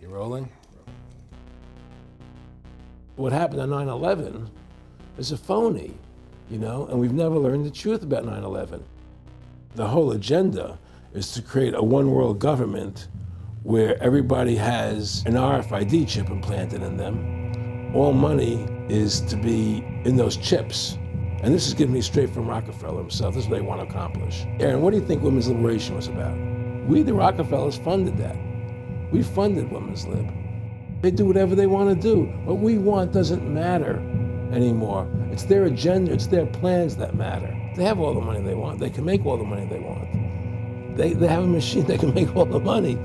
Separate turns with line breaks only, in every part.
You rolling? What happened on 9/11 is a phony, and we've never learned the truth about 9/11. The whole agenda is to create a one world government where everybody has an RFID chip implanted in them. All money is to be in those chips. And this is given me straight from Rockefeller himself. This is what they want to accomplish. Aaron, what do you think women's liberation was about? We, the Rockefellers, funded that. We funded women's lib. They do whatever they want to do. What we want doesn't matter anymore. It's their agenda, it's their plans that matter. They have all the money they want. They can make all the money they want. They have a machine that can make all the money.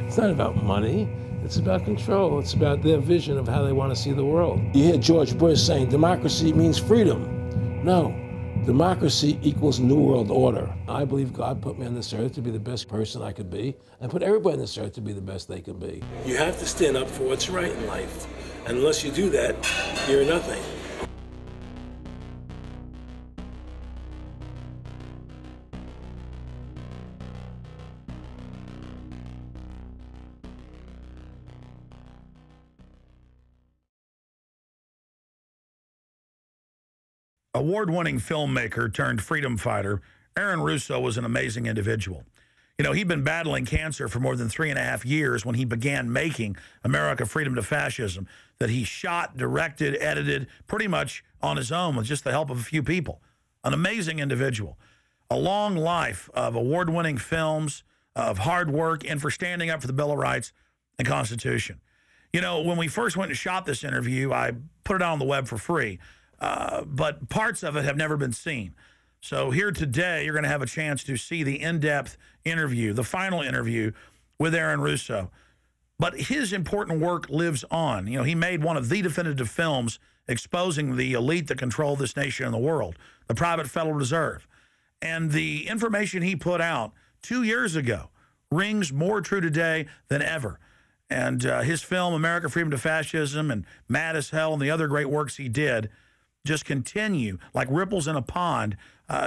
It's not about money. It's about control. It's about their vision of how they want to see the world. You hear George Bush saying democracy means freedom. No, democracy equals New World Order. I believe God put me on this earth to be the best person I could be, and put everybody on this earth to be the best they can be. You have to stand up for what's right in life. And unless you do that, you're nothing.
Award-winning filmmaker turned freedom fighter, AaronRusso was an amazing individual. He'd been battling cancer for more than 3.5 years when he began making America Freedom to Fascism, that he shot, directed, edited pretty much on his own with just the help of a few people. An amazing individual. A long life of award-winning films, of hard work, and for standing up for the Bill of Rights and Constitution. When we first went and shot this interview, I put it out on the web for free. But parts of it have never been seen. So here today, you're going to have a chance to see the in-depth interview, the final interview with AaronRusso. But his important work lives on. He made one of the definitive films exposing the elite that control this nation and the world, the private Federal Reserve. And the information he put out 2 years ago rings more true today than ever. And his film, America Freedom to Fascism, and Mad as Hell, and the other great works he did just continue like ripples in a pond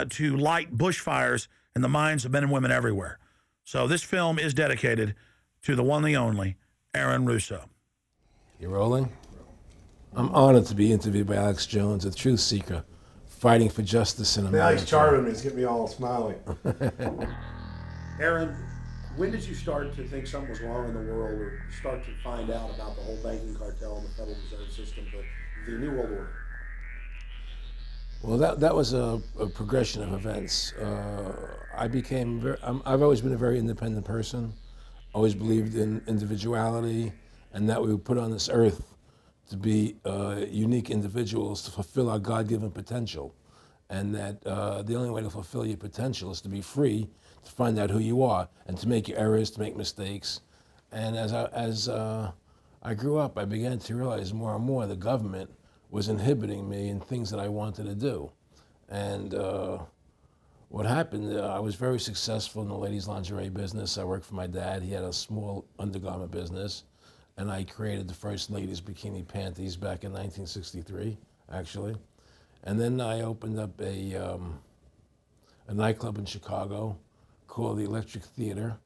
to light bushfires in the minds of men and women everywhere. So this film is dedicated to the one, the only, AaronRusso.
You rolling? I'm honored to be interviewed by Alex Jones, a truth seeker, fighting for justice in America.
Now he's charming me. He's getting me all smiley.
Aaron, when did you start to think something was wrong in the world, or start to find out about the whole banking cartel and the Federal Reserve System, the New World Order?
Well, that was a progression of events. I've always been a very independent person, always believed in individuality, and that we were put on this earth to be unique individuals to fulfill our God-given potential. And that the only way to fulfill your potential is to be free, to find out who you are, and to make your errors, to make mistakes. And as I grew up, I began to realize more and more the government was inhibiting me in things that I wanted to do. And what happened, I was very successful in the ladies' lingerie business. I worked for my dad. He had a small undergarment business. And I created the first ladies' bikini panties back in 1963, actually. And then I opened up a nightclub in Chicago called the Electric Theater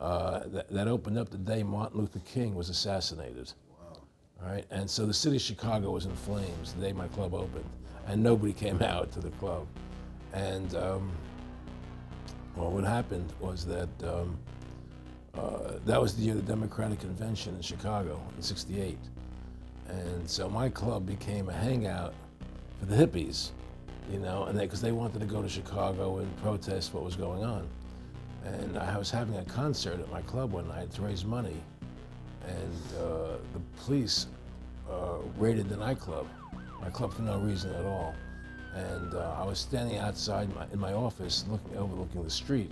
that opened up the day Martin Luther King was assassinated. All right, and so the city of Chicago was in flames the day my club opened, and nobody came out to the club. And well, what happened was that that was the year of the Democratic Convention in Chicago in '68. And so my club became a hangout for the hippies, and because they wanted to go to Chicago and protest what was going on. And I was having a concert at my club one night to raise money. And the police raided the nightclub, my club, for no reason at all. And I was standing outside in my office overlooking the street,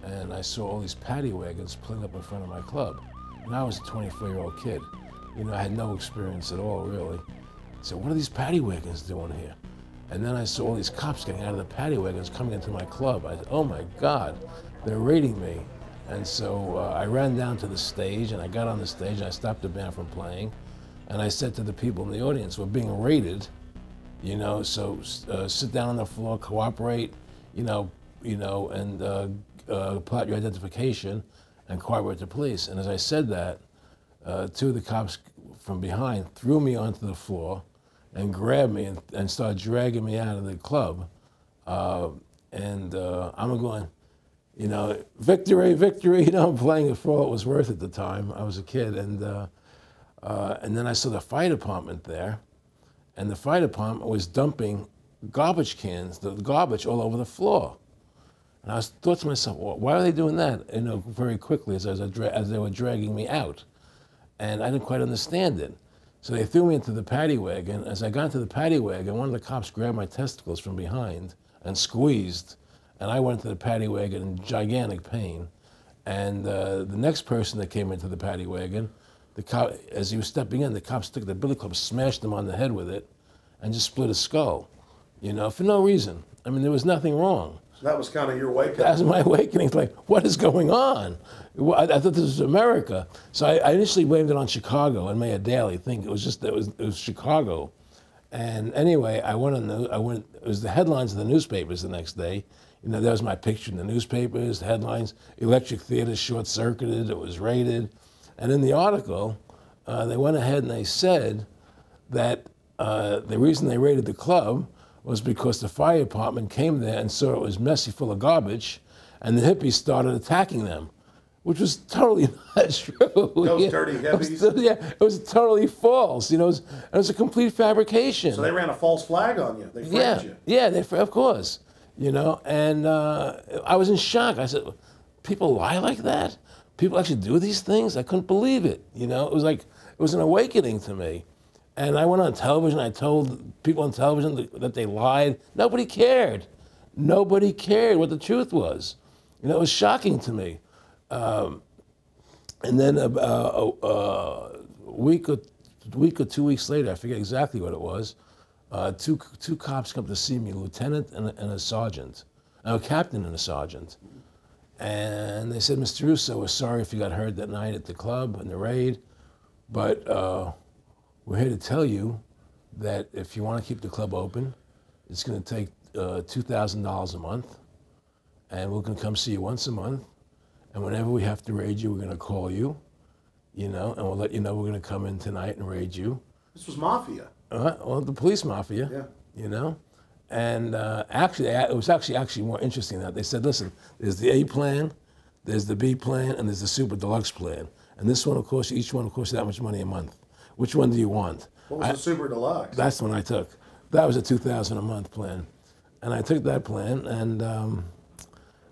and I saw all these paddy wagons pulling up in front of my club. And I was a 24-year-old kid. I had no experience at all, really. So what are these paddy wagons doing here? And then I saw all these cops getting out of the paddy wagons coming into my club. I said, oh my God, they're raiding me. And so I ran down to the stage, and I got on the stage, and I stopped the band from playing. And I said to the people in the audience, we're being raided, so sit down on the floor, cooperate, and pull out your identification and cooperate with the police. And as I said that, two of the cops from behind threw me onto the floor and grabbed me and started dragging me out of the club. I'm going, you know, victory, victory. You know, I'm playing it for all it was worth at the time. I was a kid, and then I saw the fire department there, and the fire department was dumping garbage cans, the garbage all over the floor. And I thought to myself, well, why are they doing that? You know, very quickly as they were dragging me out, and I didn't quite understand it. So they threw me into the paddy wagon. As I got into the paddy wagon, one of the cops grabbed my testicles from behind and squeezed, and I went into the paddy wagon in gigantic pain. And the next person that came into the paddy wagon, the cop, as he was stepping in, the cops took the billy club, smashed him on the head with it, and just split his skull, you know, for no reason. I mean, there was nothing wrong.
So that was kind of your wake-up.
That was my awakening. It's like, what is going on? I thought this was America. So I initially blamed it on Chicago and made a daily thing. It was just it was Chicago. And anyway, it was the headlines of the newspapers the next day. You know, there was my picture in the newspapers, the headlines, electric theater short-circuited, it was raided. And in the article, they went ahead and they said that the reason they raided the club was because the fire department came there and saw it was messy, full of garbage, and the hippies started attacking them, which was totally not true.
Those dirty hippies?
It was totally false. You know, it was a complete fabrication.
So they ran a false flag on you. They framed you.
Yeah, of course. You know, and I was in shock. I said, people lie like that? People actually do these things? I couldn't believe it. You know, it was an awakening to me. And I went on television, I told people on television that they lied. Nobody cared. Nobody cared what the truth was. You know, it was shocking to me. And then a week or 2 weeks later, I forget exactly what it was, two cops come to see me, a lieutenant and a sergeant, a captain and a sergeant. And they said, Mr. Russo, we're sorry if you got hurt that night at the club in the raid, but we're here to tell you that if you want to keep the club open, it's going to take $2,000 a month, and we're going to come see you once a month, and whenever we have to raid you, we're going to call you, you know, and we'll let you know we're going to come in tonight and raid you.
This was mafia.
Well, the police mafia,
Yeah.
you know. And actually, it was actually more interesting than that. They said, listen, there's the A plan, there's the B plan, and there's the super deluxe plan. And this one, of course, each one, of course, that much money a month. Which one do you want?
What was the super deluxe?
That's the one I took. That was a $2,000 a month plan. And I took that plan, and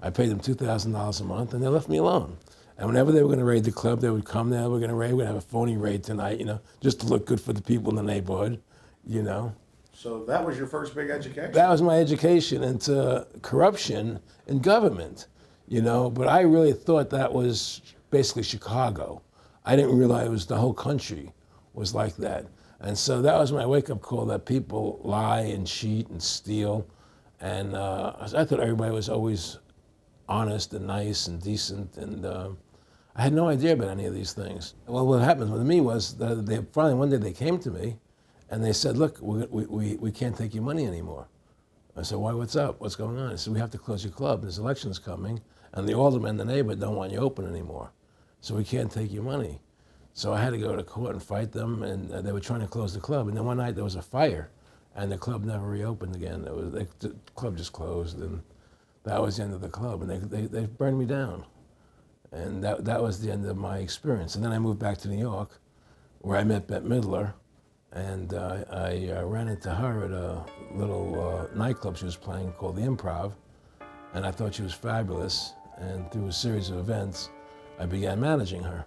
I paid them $2,000 a month, and they left me alone. And whenever they were going to raid the club, they would come there, we're going to have a phony raid tonight, you know, just to look good for the people in the neighborhood, you know.
So that was your first big education?
That was my education into corruption in government, you know, but I really thought that was basically Chicago. I didn't realize it was the whole country was like that. And so that was my wake-up call, that people lie and cheat and steal. And I thought everybody was always honest and nice and decent, and I had no idea about any of these things. Well, what happened with me was that they finally one day they came to me and they said, look, we can't take your money anymore. I said, why, what's up? What's going on? I said, we have to close your club. There's elections coming, and the aldermen in the neighborhood don't want you open anymore. So we can't take your money. So I had to go to court and fight them, and they were trying to close the club. And then one night there was a fire, and the club never reopened again. The club just closed, and that was the end of the club. And they burned me down. And that was the end of my experience. And then I moved back to New York, where I met Bette Midler, and I ran into her at a little nightclub she was playing called The Improv, and I thought she was fabulous. And through a series of events, I began managing her.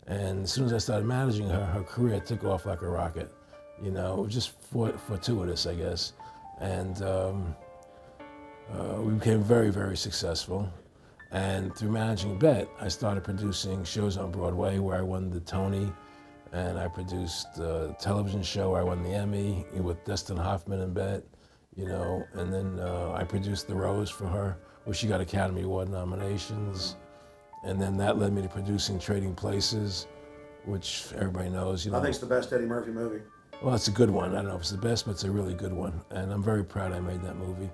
And as soon as I started managing her, her career took off like a rocket. You know, it was just fortuitous, I guess. And we became very, very successful. And through managing Bette, I started producing shows on Broadway where I won the Tony, and I produced a television show where I won the Emmy with Dustin Hoffman and Bette, you know, and then I produced The Rose for her, where she got Academy Award nominations. And then that led me to producing Trading Places, which everybody knows. You know,
I think it's the best Eddie Murphy movie.
Well, it's a good one. I don't know if it's the best, but it's a really good one. And I'm very proud I made that movie.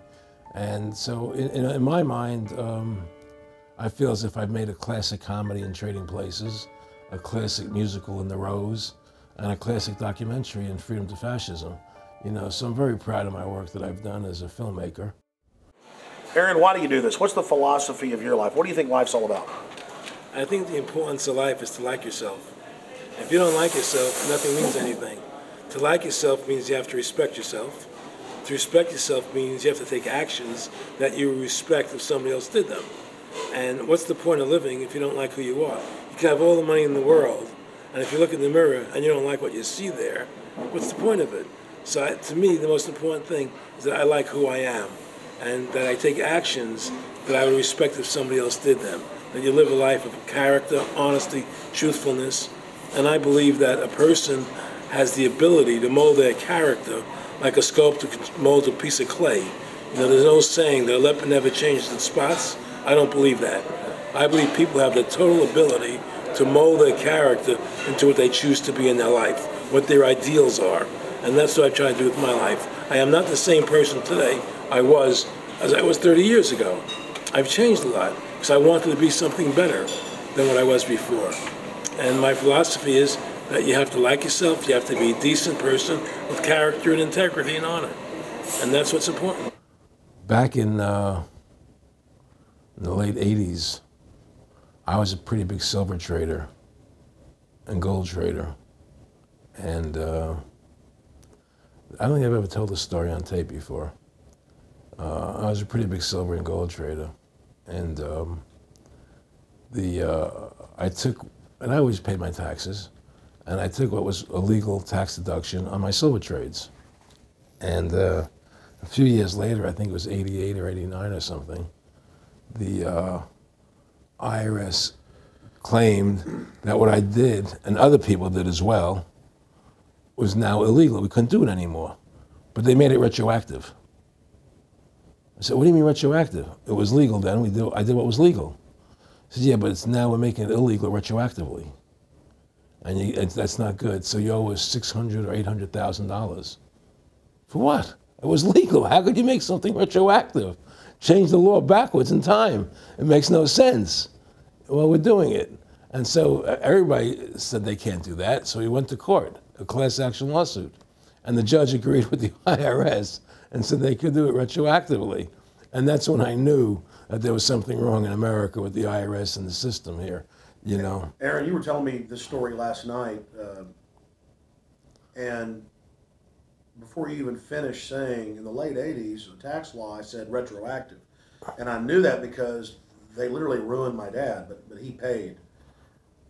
And so in my mind, I feel as if I've made a classic comedy in Trading Places. a classic musical in The Rose, and a classic documentary in Freedom to Fascism. You know, so I'm very proud of my work that I've done as a filmmaker.
Aaron, why do you do this? What's the philosophy of your life? What do you think life's all about?
I think the importance of life is to like yourself. If you don't like yourself, nothing means anything. To like yourself means you have to respect yourself. To respect yourself means you have to take actions that you respect if somebody else did them. And what's the point of living if you don't like who you are? You can have all the money in the world, and if you look in the mirror and you don't like what you see there, what's the point of it? So to me, the most important thing is that I like who I am, and that I take actions that I would respect if somebody else did them. That you live a life of character, honesty, truthfulness, and I believe that a person has the ability to mold their character like a sculptor can mold a piece of clay. You know, there's no saying that a leopard never changes its spots. I don't believe that. I believe people have the total ability to mold their character into what they choose to be in their life, what their ideals are. And that's what I try to do with my life. I am not the same person today as I was 30 years ago. I've changed a lot because I wanted to be something better than what I was before. And my philosophy is that you have to like yourself, you have to be a decent person with character and integrity and honor. And that's what's important. Back in the late 80s, I was a pretty big silver trader and gold trader. And I don't think I've ever told this story on tape before. I was a pretty big silver and gold trader. And I always paid my taxes. And I took what was a legal tax deduction on my silver trades. And a few years later, I think it was 88 or 89 or something, the IRS claimed that what I did, and other people did as well, was now illegal. We couldn't do it anymore. But they made it retroactive. I said, what do you mean retroactive? It was legal then. I did what was legal. I said, yeah, but now we're making it illegal retroactively. And that's not good. So you owe us $600,000 or $800,000. For what? It was legal. How could you make something retroactive? Change the law backwards in time. It makes no sense. Well, we're doing it. And so everybody said they can't do that. So we went to court, a class action lawsuit. And the judge agreed with the IRS and said they could do it retroactively. And that's when I knew that there was something wrong in America with the IRS and the system here. You know,
Aaron, you were telling me this story last night, and before you even finished saying, in the late 80s, the tax law, I said retroactive. And I knew that because they literally ruined my dad, but he paid.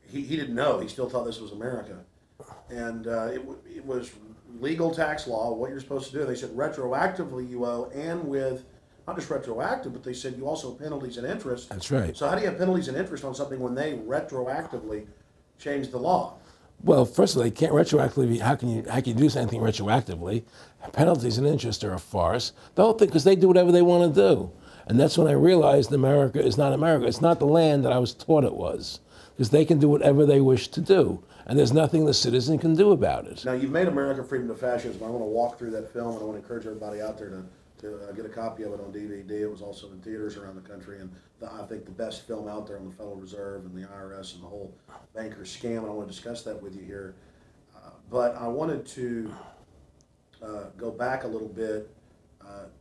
He didn't know. He still thought this was America. And it was legal tax law, what you're supposed to do. They said retroactively you owe, and with not just retroactive, but they said you also have penalties and interest.
That's right.
So how do you have penalties and interest on something when they retroactively change the law?
Well, first of all, they can't retroactively. How can you do anything retroactively? Penalties and interest are a farce. The whole thing, because they do whatever they want to do. And that's when I realized America is not America. It's not the land that I was taught it was. Because they can do whatever they wish to do. And there's nothing the citizen can do about it.
Now, you've made America Freedom to Fascism. I want to walk through that film, and I want to encourage everybody out there to get a copy of it on DVD. It was also in theaters around the country, and I think the best film out there on the Federal Reserve and the IRS and the whole banker scam, and I want to discuss that with you here. But I wanted to go back a little bit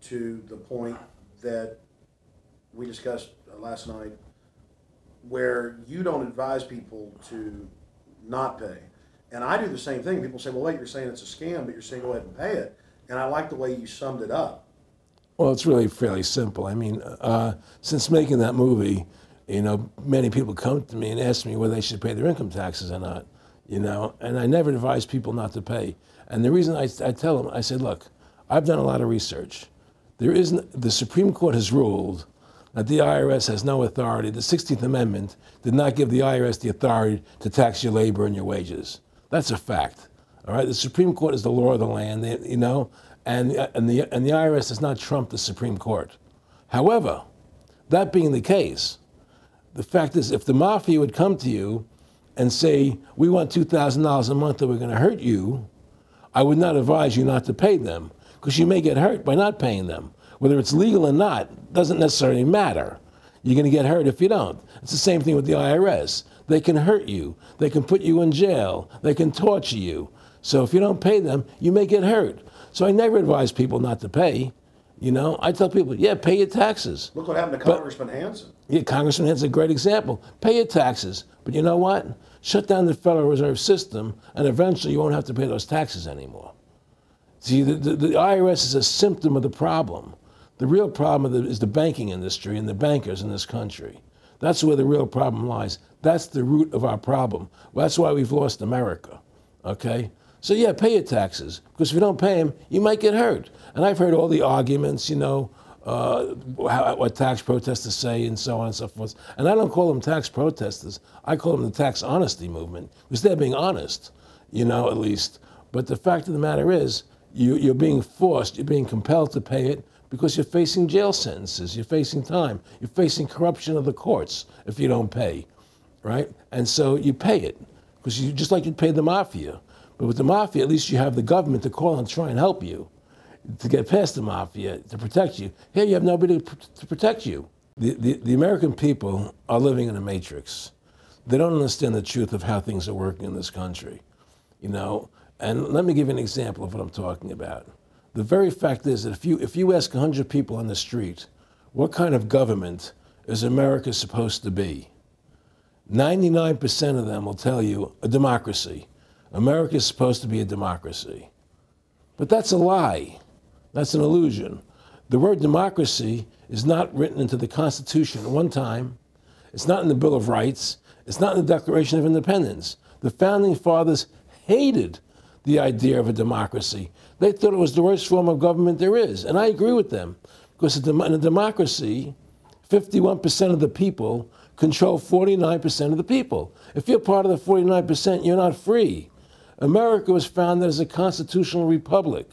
to the point that we discussed last night, where you don't advise people to not pay. And I do the same thing. People say, well, wait, you're saying it's a scam, but you're saying go ahead and pay it. And I like the way you summed it up.
Well, it's really fairly simple. I mean, since making that movie, you know, many people come to me and ask me whether they should pay their income taxes or not, you know, and I never advise people not to pay. And the reason I tell them, I said, look, I've done a lot of research. The Supreme Court has ruled that the IRS has no authority. The 16th Amendment did not give the IRS the authority to tax your labor and your wages. That's a fact. All right, the Supreme Court is the law of the land, you know, and the IRS does not trump the Supreme Court. However, that being the case, the fact is, if the mafia would come to you and say, we want $2,000 a month or we're going to hurt you, I would not advise you not to pay them, because you may get hurt by not paying them. Whether it's legal or not doesn't necessarily matter. You're going to get hurt if you don't. It's the same thing with the IRS. They can hurt you. They can put you in jail. They can torture you. So if you don't pay them, you may get hurt. So I never advise people not to pay. You know, I tell people, yeah, pay your taxes.
Look what happened to Congressman Hansen.
Yeah, Congressman Hansen's a great example. Pay your taxes. But you know what? Shut down the Federal Reserve System, and eventually you won't have to pay those taxes anymore. See, the IRS is a symptom of the problem. The real problem is the banking industry and the bankers in this country. That's where the real problem lies. That's the root of our problem. Well, that's why we've lost America, okay? So yeah, pay your taxes, because if you don't pay them, you might get hurt. And I've heard all the arguments, you know, what tax protesters say and so on and so forth. And I don't call them tax protesters. I call them the tax honesty movement, because they're being honest, you know, at least. But the fact of the matter is, you're being forced, you're being compelled to pay it because you're facing jail sentences, you're facing time, you're facing corruption of the courts if you don't pay, right? And so you pay it, because you just like you'd pay the mafia. But with the mafia, at least you have the government to call and try and help you to get past the mafia, to protect you. Here you have nobody to protect you. The American people are living in a matrix. They don't understand the truth of how things are working in this country, you know? And let me give you an example of what I'm talking about. The very fact is that if you ask 100 people on the street, what kind of government is America supposed to be? 99% of them will tell you a democracy. America is supposed to be a democracy. But that's a lie. That's an illusion. The word democracy is not written into the Constitution at one time. It's not in the Bill of Rights. It's not in the Declaration of Independence. The Founding Fathers hated the idea of a democracy. They thought it was the worst form of government there is. And I agree with them. Because in a democracy, 51% of the people control 49% of the people. If you're part of the 49%, you're not free. America was founded as a constitutional republic.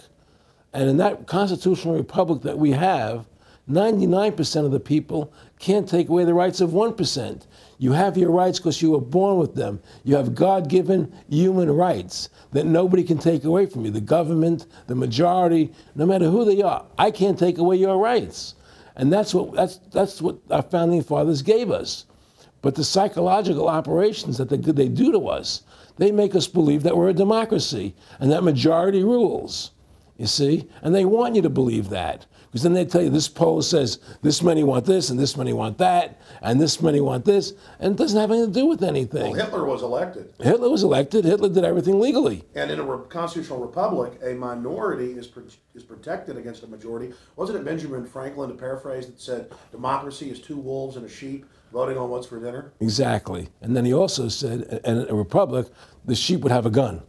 And in that constitutional republic that we have, 99% of the people can't take away the rights of 1%. You have your rights because you were born with them. You have God-given human rights that nobody can take away from you. The government, the majority, no matter who they are, I can't take away your rights. And that's what our founding fathers gave us. But the psychological operations that they do to us, they make us believe that we're a democracy and that majority rules, you see? And they want you to believe that. Because then they tell you this poll says this many want this and this many want that and this many want this, and it doesn't have anything to do with anything.
Well, Hitler was elected.
Hitler was elected. Hitler did everything legally.
And in a constitutional republic, a minority is protected against a majority. Wasn't it Benjamin Franklin, to paraphrase, that said democracy is two wolves and a sheep voting on what's for dinner? Exactly.
And then he also said, in a republic, the sheep would have a gun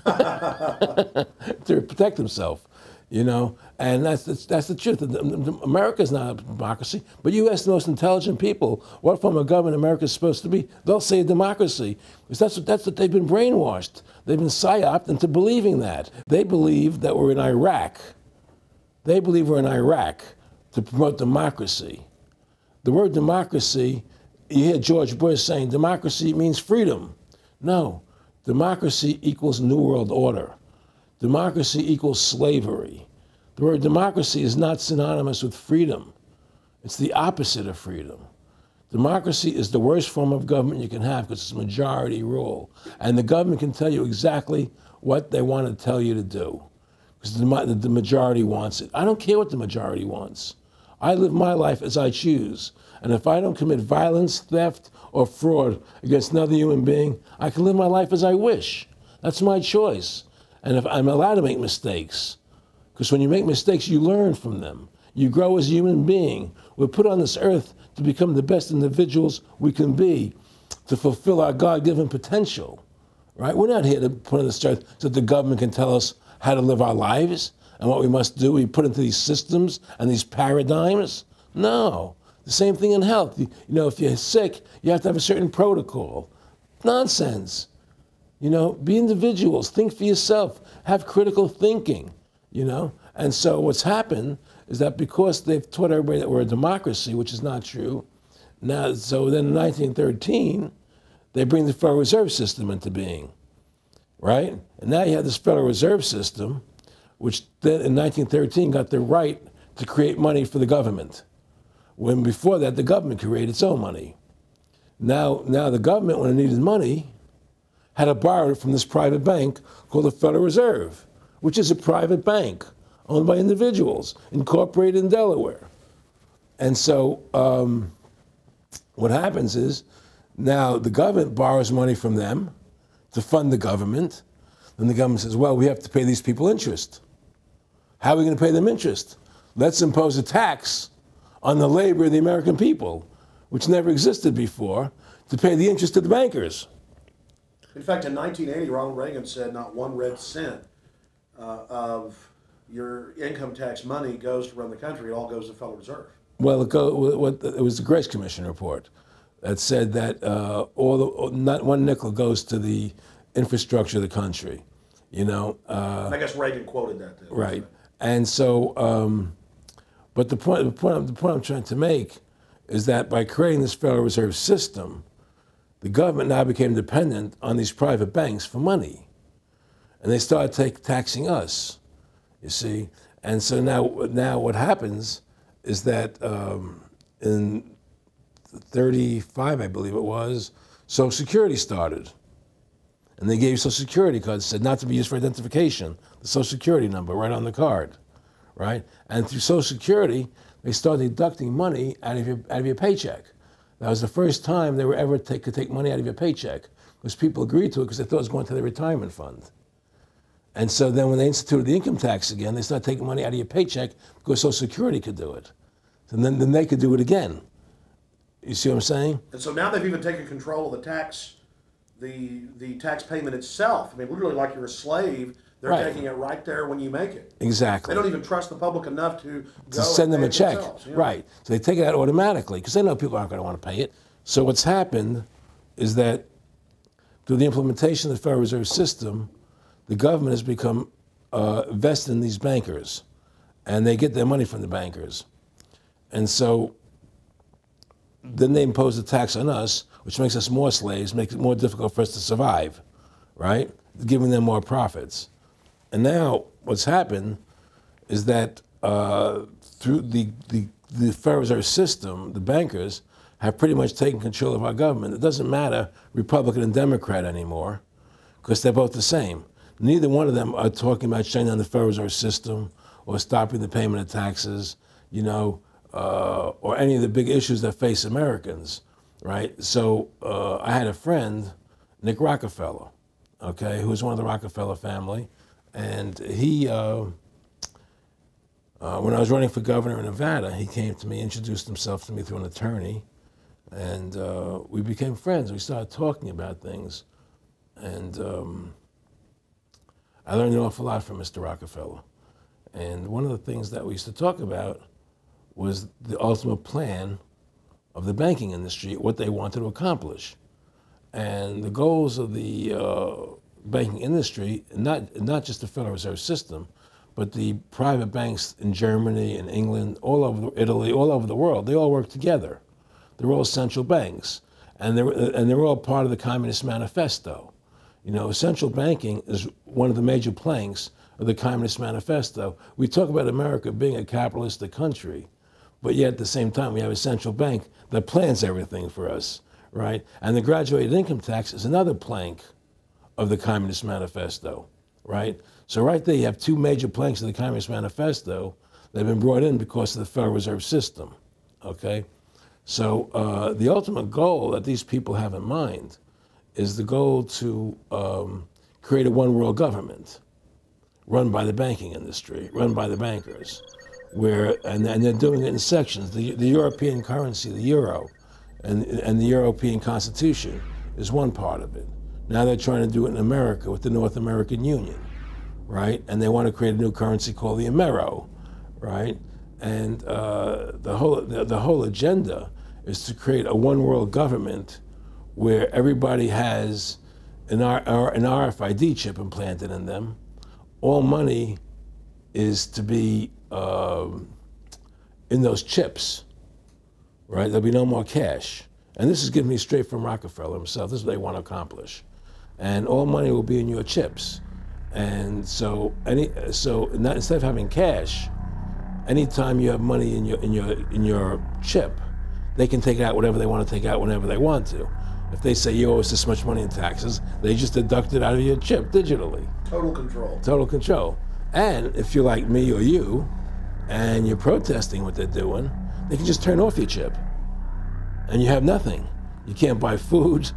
to protect himself. You know, and that's the truth. America's not a democracy, but you ask the most intelligent people what form of government America is supposed to be, they'll say a democracy. Because that's what they've been brainwashed. They've been psyoped into believing that. They believe that we're in Iraq. They believe we're in Iraq to promote democracy. The word democracy, you hear George Bush saying democracy means freedom. No, democracy equals New World Order. Democracy equals slavery. The word democracy is not synonymous with freedom. It's the opposite of freedom. Democracy is the worst form of government you can have because it's majority rule. And the government can tell you exactly what they want to tell you to do because the majority wants it. I don't care what the majority wants. I live my life as I choose. And if I don't commit violence, theft, or fraud against another human being, I can live my life as I wish. That's my choice. And if I'm allowed to make mistakes, because when you make mistakes, you learn from them. You grow as a human being. We're put on this earth to become the best individuals we can be, to fulfill our God-given potential, right? We're not here to put on this earth so that the government can tell us how to live our lives and what we must do. We put into these systems and these paradigms. No. The same thing in health. You know, if you're sick, you have to have a certain protocol. Nonsense. You know, be individuals, think for yourself, have critical thinking, you know? And so what's happened is that because they've taught everybody that we're a democracy, which is not true, now, so then in 1913, they bring the Federal Reserve System into being, right? And now you have this Federal Reserve System, which then in 1913 got the right to create money for the government, when before that, the government created its own money. Now the government, when it needed money, had to borrow it from this private bank called the Federal Reserve, which is a private bank owned by individuals, incorporated in Delaware. And so what happens is now the government borrows money from them to fund the government. Then the government says, well, we have to pay these people interest. How are we going to pay them interest? Let's impose a tax on the labor of the American people, which never existed before, to pay the interest to the bankers.
In fact, in 1980, Ronald Reagan said not one red cent of your income tax money goes to run the country. It all goes to the Federal Reserve.
Well, it was the Grace Commission report that said that not one nickel goes to the infrastructure of the country. You know.
I guess Reagan quoted that. Then.
Right. And so, but the point I'm trying to make is that by creating this Federal Reserve System, the government now became dependent on these private banks for money. And they started taxing us, you see. And so now what happens is that in 35, I believe it was, Social Security started. And they gave Social Security cards, said not to be used for identification, the Social Security number right on the card, right? And through Social Security, they started deducting money out of your paycheck. That was the first time they were ever could take money out of your paycheck, because people agreed to it because they thought it was going to their retirement fund. And so then when they instituted the income tax again, they started taking money out of your paycheck because Social Security could do it. And then they could do it again. You see what I'm saying? And
so now they've even taken control of the tax payment itself. I mean, literally like you're a slave. They're taking it right there when you make it.
Exactly.
They don't even trust the public enough to
send them a check.
Yeah.
Right. So they take it out automatically because they know people aren't going to want to pay it. So what's happened is that through the implementation of the Federal Reserve System, the government has become vested in these bankers, and they get their money from the bankers. And so then they impose a tax on us, which makes us more slaves, makes it more difficult for us to survive, right? Giving them more profits. And now what's happened is that through the Federal Reserve System, the bankers have pretty much taken control of our government. It doesn't matter Republican and Democrat anymore, because they're both the same. Neither one of them are talking about shutting down the Federal Reserve System or stopping the payment of taxes, you know, or any of the big issues that face Americans, right? So I had a friend, Nick Rockefeller, okay, who was one of the Rockefeller family, and he, when I was running for governor in Nevada, he came to me, introduced himself to me through an attorney, and we became friends. We started talking about things, and I learned an awful lot from Mr. Rockefeller. And one of the things that we used to talk about was the ultimate plan of the banking industry, what they wanted to accomplish. And the goals of the banking industry, not just the Federal Reserve System, but the private banks in Germany and England, all over Italy, all over the world, they all work together. They're all central banks, and they're all part of the Communist Manifesto. You know, central banking is one of the major planks of the Communist Manifesto. We talk about America being a capitalistic country, but yet at the same time we have a central bank that plans everything for us, right? And the graduated income tax is another plank of the Communist Manifesto, right? So right there you have two major planks of the Communist Manifesto that have been brought in because of the Federal Reserve System, okay? So the ultimate goal that these people have in mind is the goal to create a one world government run by the banking industry, run by the bankers, and they're doing it in sections. The European currency, the euro, and the European Constitution is one part of it. Now they're trying to do it in America with the North American Union, right? And they want to create a new currency called the Amero, right? And the whole agenda is to create a one world government where everybody has an RFID chip implanted in them. All money is to be in those chips, right? There'll be no more cash. And this is given me straight from Rockefeller himself. This is what they want to accomplish. And all money will be in your chips. And so instead of having cash, anytime you have money in your chip, they can take out whatever they want to take out whenever they want to. If they say you owe us this much money in taxes, they just deduct it out of your chip digitally.
Total control.
Total control. And if you're like me or you, and you're protesting what they're doing, they can just turn off your chip. And you have nothing. You can't buy food.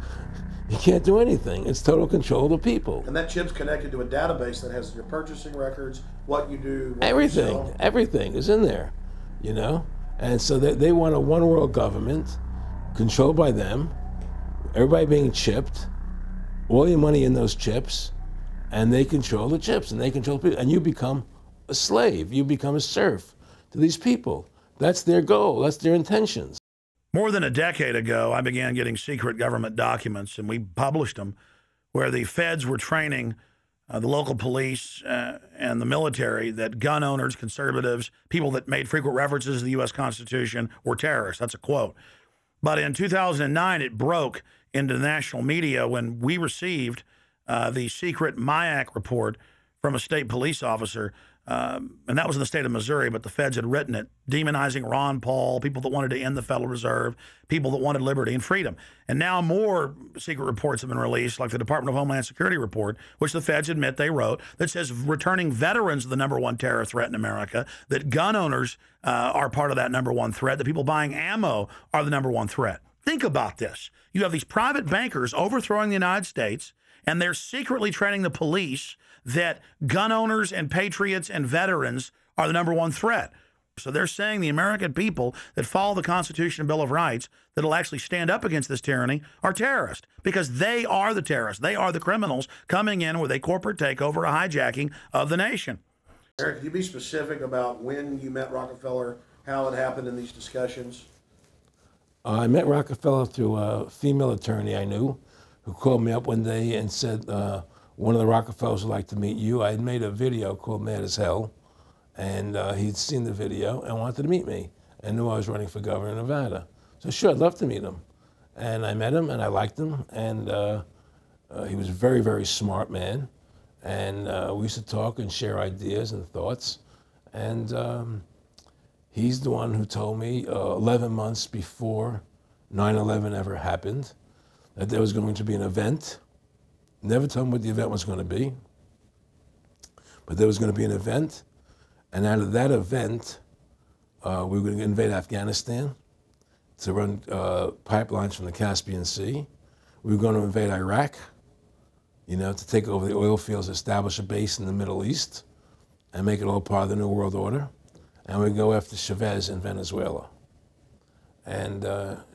You can't do anything. It's total control of the people.
And that chip's connected to a database that has your purchasing records, what you do, what
Everything.
you sell.
Everything is in there, you know? And so they want a one world government controlled by them, everybody being chipped, all your money in those chips, and they control the chips and they control people. And you become a slave. You become a serf to these people. That's their goal. That's their intentions.
More than a decade ago, I began getting secret government documents, and we published them, where the feds were training the local police and the military that gun owners, conservatives, people that made frequent references to the U.S. Constitution were terrorists. That's a quote. But in 2009, it broke into the national media when we received the secret MIAC report from a state police officer. And that was in the state of Missouri, but the feds had written it, demonizing Ron Paul, people that wanted to end the Federal Reserve, people that wanted liberty and freedom. And now more secret reports have been released, like the Department of Homeland Security report, which the feds admit they wrote, that says returning veterans are the #1 terror threat in America, that gun owners are part of that #1 threat, that people buying ammo are the #1 threat. Think about this. You have these private bankers overthrowing the United States, and they're secretly training the police that gun owners and patriots and veterans are the #1 threat. So they're saying the American people that follow the Constitution and Bill of Rights that'll actually stand up against this tyranny are terrorists, because they are the terrorists. They are the criminals coming in with a corporate takeover, a hijacking of the nation.
Aaron, can you be specific about when you met Rockefeller, how it happened in these discussions?
I met Rockefeller through a female attorney I knew who called me up one day and said, one of the Rockefellers would like to meet you. I had made a video called Mad as Hell, and he'd seen the video and wanted to meet me and knew I was running for governor of Nevada. So sure, I'd love to meet him. And I met him and I liked him, and he was a very, very smart man. And we used to talk and share ideas and thoughts. And he's the one who told me 11 months before 9/11 ever happened that there was going to be an event. Never told him what the event was going to be, but there was going to be an event, and out of that event, we were going to invade Afghanistan to run pipelines from the Caspian Sea. We were going to invade Iraq, you know, to take over the oil fields, establish a base in the Middle East, and make it all part of the New World Order. And we'd go after Chavez in Venezuela. And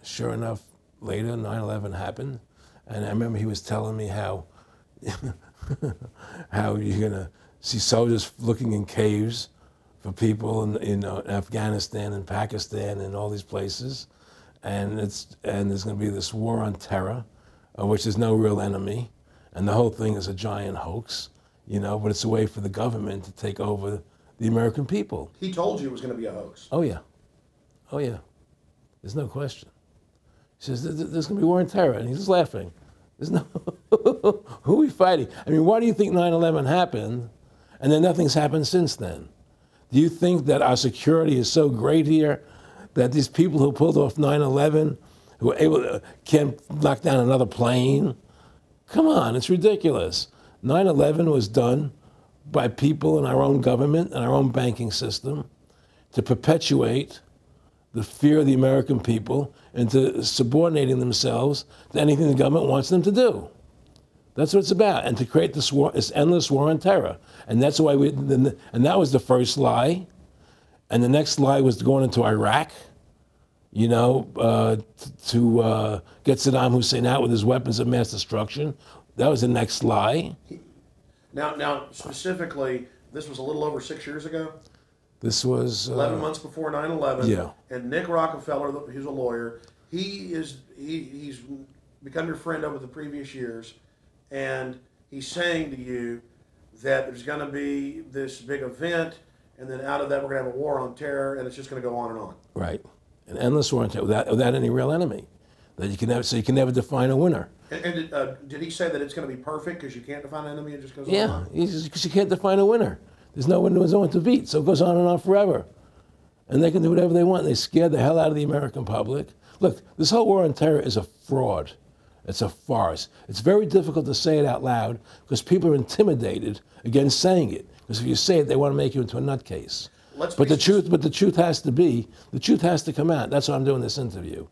sure enough, later, 9/11 happened, and I remember he was telling me how how you're gonna see soldiers looking in caves for people in Afghanistan and Pakistan and all these places, and there's gonna be this war on terror, which is no real enemy, and the whole thing is a giant hoax, you know. But it's a way for the government to take over the American people.
He told you it was going to be a hoax.
Oh yeah, oh yeah. There's no question. He says there's gonna be war on terror, and he's just laughing. There's no, who are we fighting? I mean, why do you think 9/11 happened and then nothing's happened since then? Do you think that our security is so great here that these people who pulled off 9/11, who were able to, can't knock down another plane? Come on, it's ridiculous. 9/11 was done by people in our own government and our own banking system to perpetuate the fear of the American people into subordinating themselves to anything the government wants them to do. That's what it's about, and to create this war, this endless war on terror. And that's why and that was the first lie. And the next lie was going into Iraq, you know, to get Saddam Hussein out with his weapons of mass destruction. That was the next lie.
Now, specifically, this was a little over 6 years ago?
This was
11 months before 9/11.
Yeah.
And Nick Rockefeller, who's a lawyer, he's become your friend over the previous years, and he's saying to you that there's going to be this big event, and then out of that we're going to have a war on terror, and it's just going to go on and on.
Right, an endless war on terror without any real enemy, that you can never, so you can never define a winner.
And did he say that it's going to be perfect because you can't define an enemy? It just goes on
Yeah,
and on?
because you can't define a winner. There's no one to beat, so it goes on and on forever. and they can do whatever they want. They scared the hell out of the American public. Look, this whole war on terror is a fraud. It's a farce. It's very difficult to say it out loud because people are intimidated against saying it. Because if you say it, they want to make you into a nutcase. But the truth has to come out. That's why I'm doing this interview.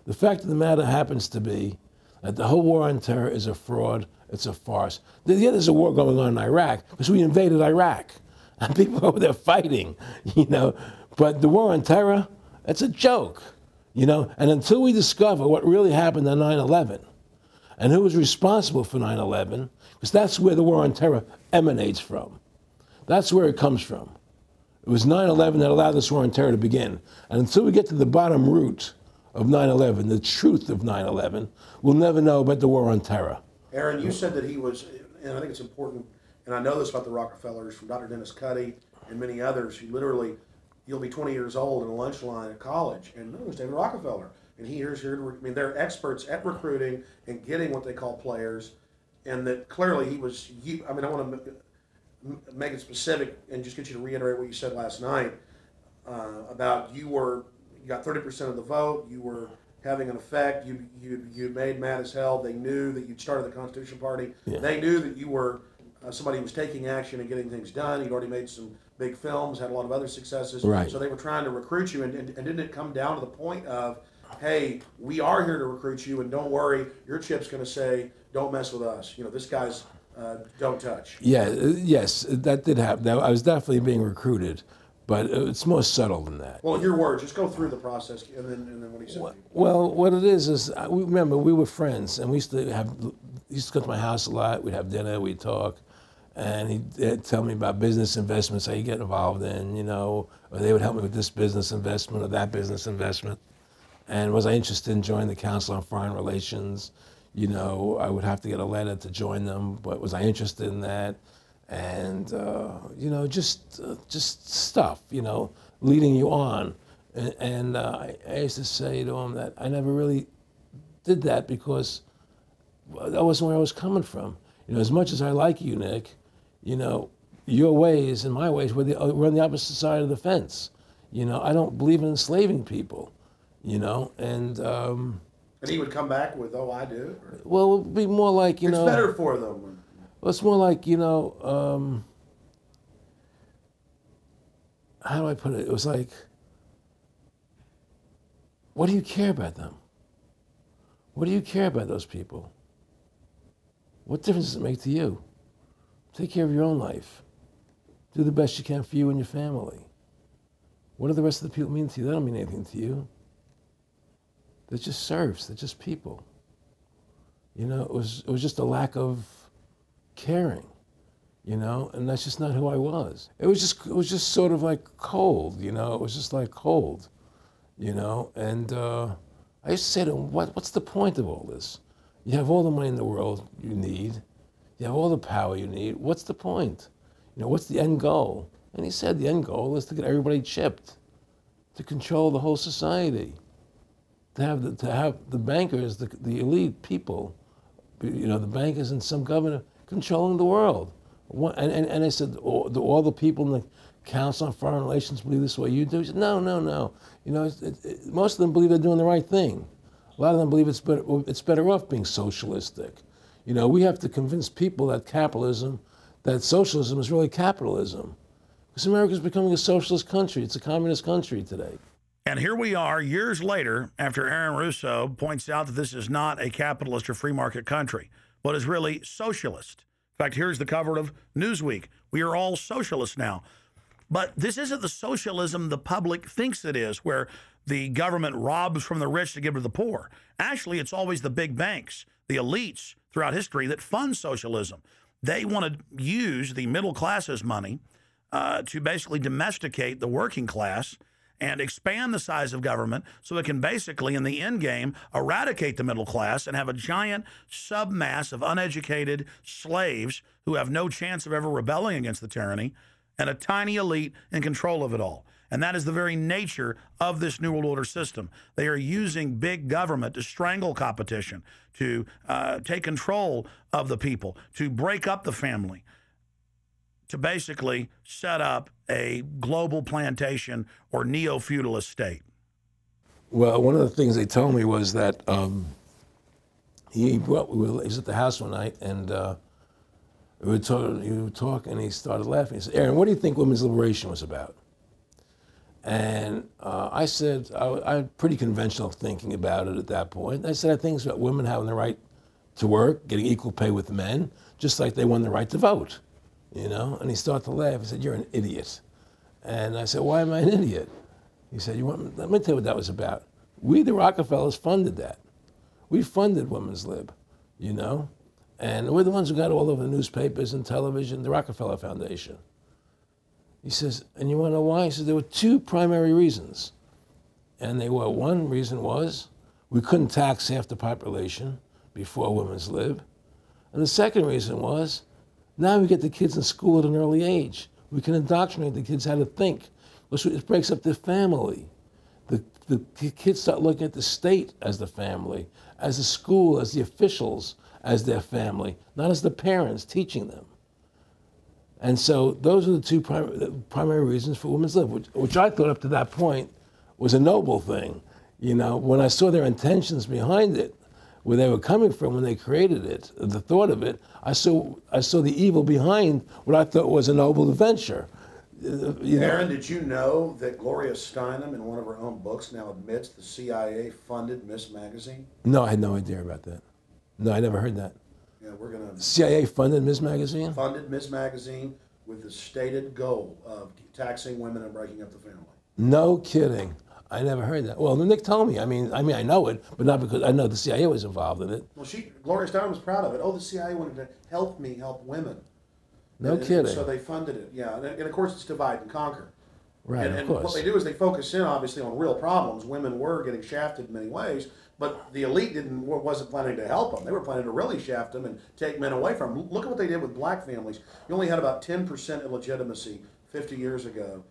The fact of the matter happens to be that the whole war on terror is a fraud. It's a farce. Yeah, there's a war going on in Iraq because we invaded Iraq. And people over there fighting, you know. But the war on terror, it's a joke, you know. And until we discover what really happened on 9/11 and who was responsible for 9/11, because that's where the war on terror emanates from. That's where it comes from. It was 9/11 that allowed this war on terror to begin. And until we get to the bottom root of 9/11, the truth of 9/11, we'll never know about the war on terror.
Aaron, you said that he was, and I think it's important, and I know this about the Rockefellers from Dr. Dennis Cuddy and many others who literally, you'll be 20 years old in a lunch line at college, and no, it was David Rockefeller. And here's here, I mean, they're experts at recruiting and getting what they call players, and that clearly he was, I mean, I want to make it specific and just get you to reiterate what you said last night about you got 30% of the vote, you were having an effect, you made mad as hell, they knew that you'd started the Constitution Party, they knew that you were somebody who was taking action and getting things done, you'd already made some big films, had a lot of other successes, so they were trying to recruit you, and didn't it come down to the point of, hey, we are here to recruit you, and don't worry, your chip's going to say, don't mess with us, you know, this guy's don't touch.
Yeah, yes, that did happen. I was definitely being recruited, but it's more subtle than that.
Well, in your words, just go through the process, and then what he said.
Well, what it is remember, we were friends, and he used to come to my house a lot. We'd have dinner, we'd talk, and he'd tell me about business investments, how you get involved in, you know, or they would help me with this business investment or that business investment. And was I interested in joining the Council on Foreign Relations? You know, I would have to get a letter to join them, but was I interested in that? And, you know, just stuff, you know, leading you on. And I used to say to him that I never really did that because that wasn't where I was coming from. You know, as much as I like you, Nick, you know, your ways and my ways, we're on the opposite side of the fence. You know, I don't believe in enslaving people, you know, and
he would come back with, oh, I do? Or?
Well, it would be more like, you know.
It's better for them.
Well, it's more like, you know, how do I put it? It was like, what do you care about them? What do you care about those people? What difference does it make to you? Take care of your own life. Do the best you can for you and your family. What do the rest of the people mean to you? They don't mean anything to you. They're just serfs. They're just people. You know, it was just a lack of caring, you know, and that's just not who I was. It was just sort of like cold, you know. It was just like cold, you know. And I used to say to him, what's the point of all this? You have all the money in the world you need. You have all the power you need. What's the point? You know, what's the end goal? And he said the end goal is to get everybody chipped, to control the whole society, to have the bankers, the elite people, you know, the bankers and some governor controlling the world. And I said, all the people in the Council on Foreign Relations believe this way you do? He said, no. You know, most of them believe they're doing the right thing. A lot of them believe it's better off being socialistic. You know, we have to convince people that socialism is really capitalism. Because America's becoming a socialist country. It's a communist country today.
And here we are years later after Aaron Russo points out that this is not a capitalist or free market country, but is really socialist. In fact, here's the cover of Newsweek. We are all socialists now. But this isn't the socialism the public thinks it is, where the government robs from the rich to give to the poor. Actually, it's always the big banks, the elites throughout history that fund socialism. They want to use the middle class's money to basically domesticate the working class and expand the size of government so it can basically, in the end game, eradicate the middle class and have a giant submass of uneducated slaves who have no chance of ever rebelling against the tyranny, and a tiny elite in control of it all. And that is the very nature of this New World Order system. They are using big government to strangle competition, to take control of the people, to break up the family, to basically set up a global plantation or neo-feudalist state?
Well, one of the things they told me was that he was at the house one night, and we were talking, and he started laughing. He said, "Aaron, what do you think women's liberation was about?" And I said, I had pretty conventional thinking about it at that point. I said, I think it's about women having the right to work, getting equal pay with men, just like they won the right to vote, you know? And he started to laugh. He said, "You're an idiot." And I said, "Why am I an idiot?" He said, let me tell you what that was about. We, the Rockefellers, funded that. We funded Women's Lib, you know? And we're the ones who got all over the newspapers and television, the Rockefeller Foundation. He says, "And you want to know why?" He says, "There were two primary reasons." And they were, one reason was we couldn't tax half the population before Women's Lib. And the second reason was, now we get the kids in school at an early age. We can indoctrinate the kids how to think. It breaks up the family. The kids start looking at the state as the family, as the school, as the officials, as their family, not as the parents teaching them. And so those are the two primary reasons for Women's Lib, which I thought up to that point was a noble thing. You know, when I saw their intentions behind it, where they were coming from when they created it, the thought of it, I saw the evil behind what I thought was a noble venture.
Aaron, did you know that Gloria Steinem, in one of her own books, now admits the CIA funded Miss Magazine?
No, I had no idea about that. No, I never heard that.
Yeah, we're going to...
CIA funded Miss Magazine?
Funded Miss Magazine with the stated goal of taxing women and breaking up the family.
No kidding. I never heard that. Well, Nick told me. I mean, I know it, but not because I know the CIA was involved in it.
Well, Gloria Steinem was proud of it. Oh, the CIA wanted to help women.
No kidding.
So they funded it, yeah. And of course, it's divide and conquer.
Right,
and
of course.
What they do is they focus in, obviously, on real problems. Women were getting shafted in many ways, but the elite wasn't planning to help them. They were planning to really shaft them and take men away from them. Look at what they did with black families. You only had about 10% illegitimacy 50 years ago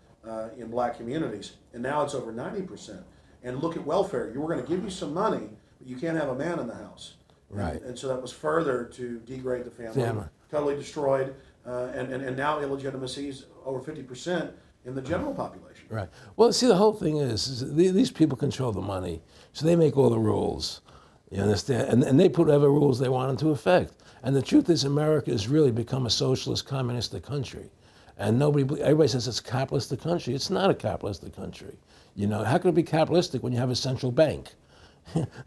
in black communities, and now it's over 90%. And look at welfare. You were going to give you some money, but you can't have a man in the house.
Right.
And so that was further to degrade the family. Totally destroyed. And now illegitimacy is over 50% in the general population.
Right. Well, see, the whole thing is these people control the money, so they make all the rules. You understand? And they put whatever rules they want into effect. And the truth is, America has really become a socialist, communistic country. And everybody says it's a capitalistic country. It's not a capitalistic country. You know, how can it be capitalistic when you have a central bank?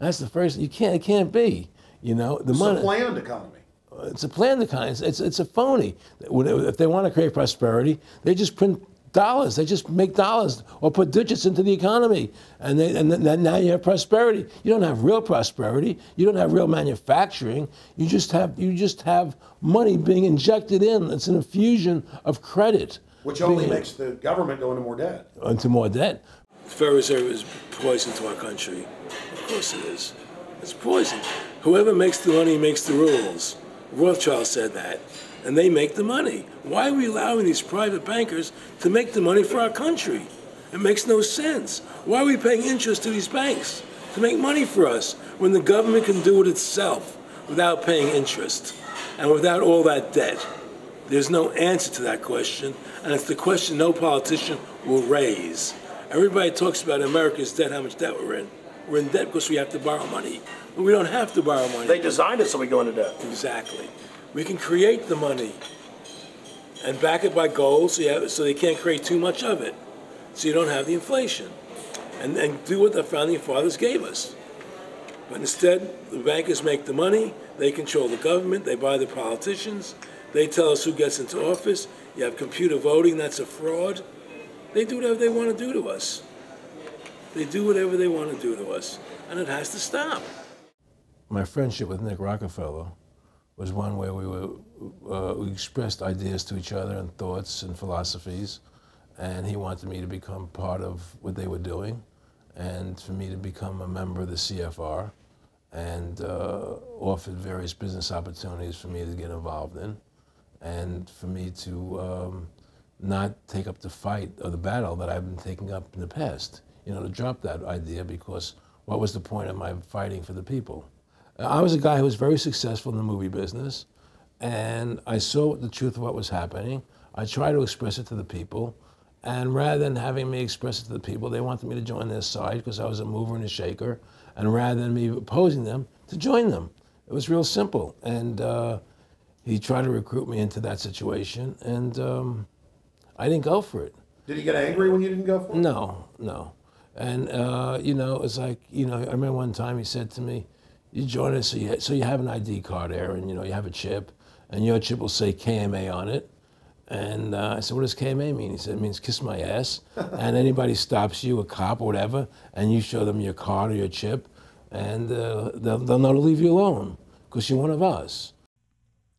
That's the first. It can't be. You know,
It's a planned economy.
It's a planned economy. It's a phony. If they want to create prosperity, they just print dollars. They just make dollars or put digits into the economy, and then now you have prosperity. You don't have real prosperity. You don't have real manufacturing. You just have money being injected in. It's an infusion of credit,
which only makes the government go into more debt.
Into more debt. The Federal Reserve is poison to our country. Of course it is. It's poison. Whoever makes the money makes the rules. Rothschild said that, and they make the money. Why are we allowing these private bankers to make the money for our country? It makes no sense. Why are we paying interest to these banks to make money for us when the government can do it itself without paying interest and without all that debt? There's no answer to that question, and it's the question no politician will raise. Everybody talks about America's debt, how much debt we're in. We're in debt because we have to borrow money. But we don't have to borrow money.
They designed it so we go into debt.
Exactly. We can create the money and back it by gold so they can't create too much of it. So you don't have the inflation. And do what the founding fathers gave us. But instead, the bankers make the money, they control the government, they buy the politicians, they tell us who gets into office. You have computer voting, that's a fraud. They do whatever they want to do to us. They do whatever they want to do to us. And it has to stop. My friendship with Nick Rockefeller was one where we expressed ideas to each other and thoughts and philosophies, and he wanted me to become part of what they were doing, and for me to become a member of the CFR, and offered various business opportunities for me to get involved in, and for me to not take up the fight or the battle that I've been taking up in the past, you know, to drop that idea, because what was the point of my fighting for the people? I was a guy who was very successful in the movie business, and I saw the truth of what was happening. I try to express it to the people. And rather than having me express it to the people, they wanted me to join their side because I was a mover and a shaker. And rather than me opposing them, to join them. It was real simple. And he tried to recruit me into that situation, and I didn't go for it.
Did he get angry when you didn't go for it?
No, no. And, you know, it's like, you know, I remember one time he said to me, you join us, so you have an ID card, Aaron, you know, you have a chip, and your chip will say KMA on it. And I said, what does KMA mean? He said, it means kiss my ass. And anybody stops you, a cop or whatever, and you show them your card or your chip, and they'll know to leave you alone because you're one of us.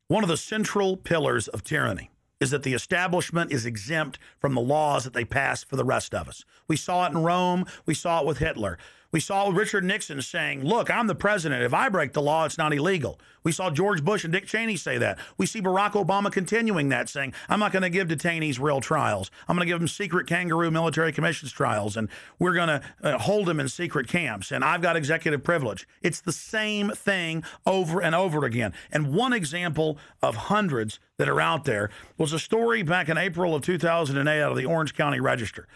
One of the central pillars of tyranny is that the establishment is exempt from the laws that they pass for the rest of us. We saw it in Rome. We saw it with Hitler. We saw Richard Nixon saying, look, I'm the president. If I break the law, it's not illegal. We saw George Bush and Dick Cheney say that. We see Barack Obama continuing that, saying, I'm not going to give detainees real trials. I'm going to give them secret kangaroo military commissions trials, and we're going to hold them in secret camps, and I've got executive privilege. It's the same thing over and over again. And one example of hundreds that are out there was a story back in April of 2008 out of the Orange County Register.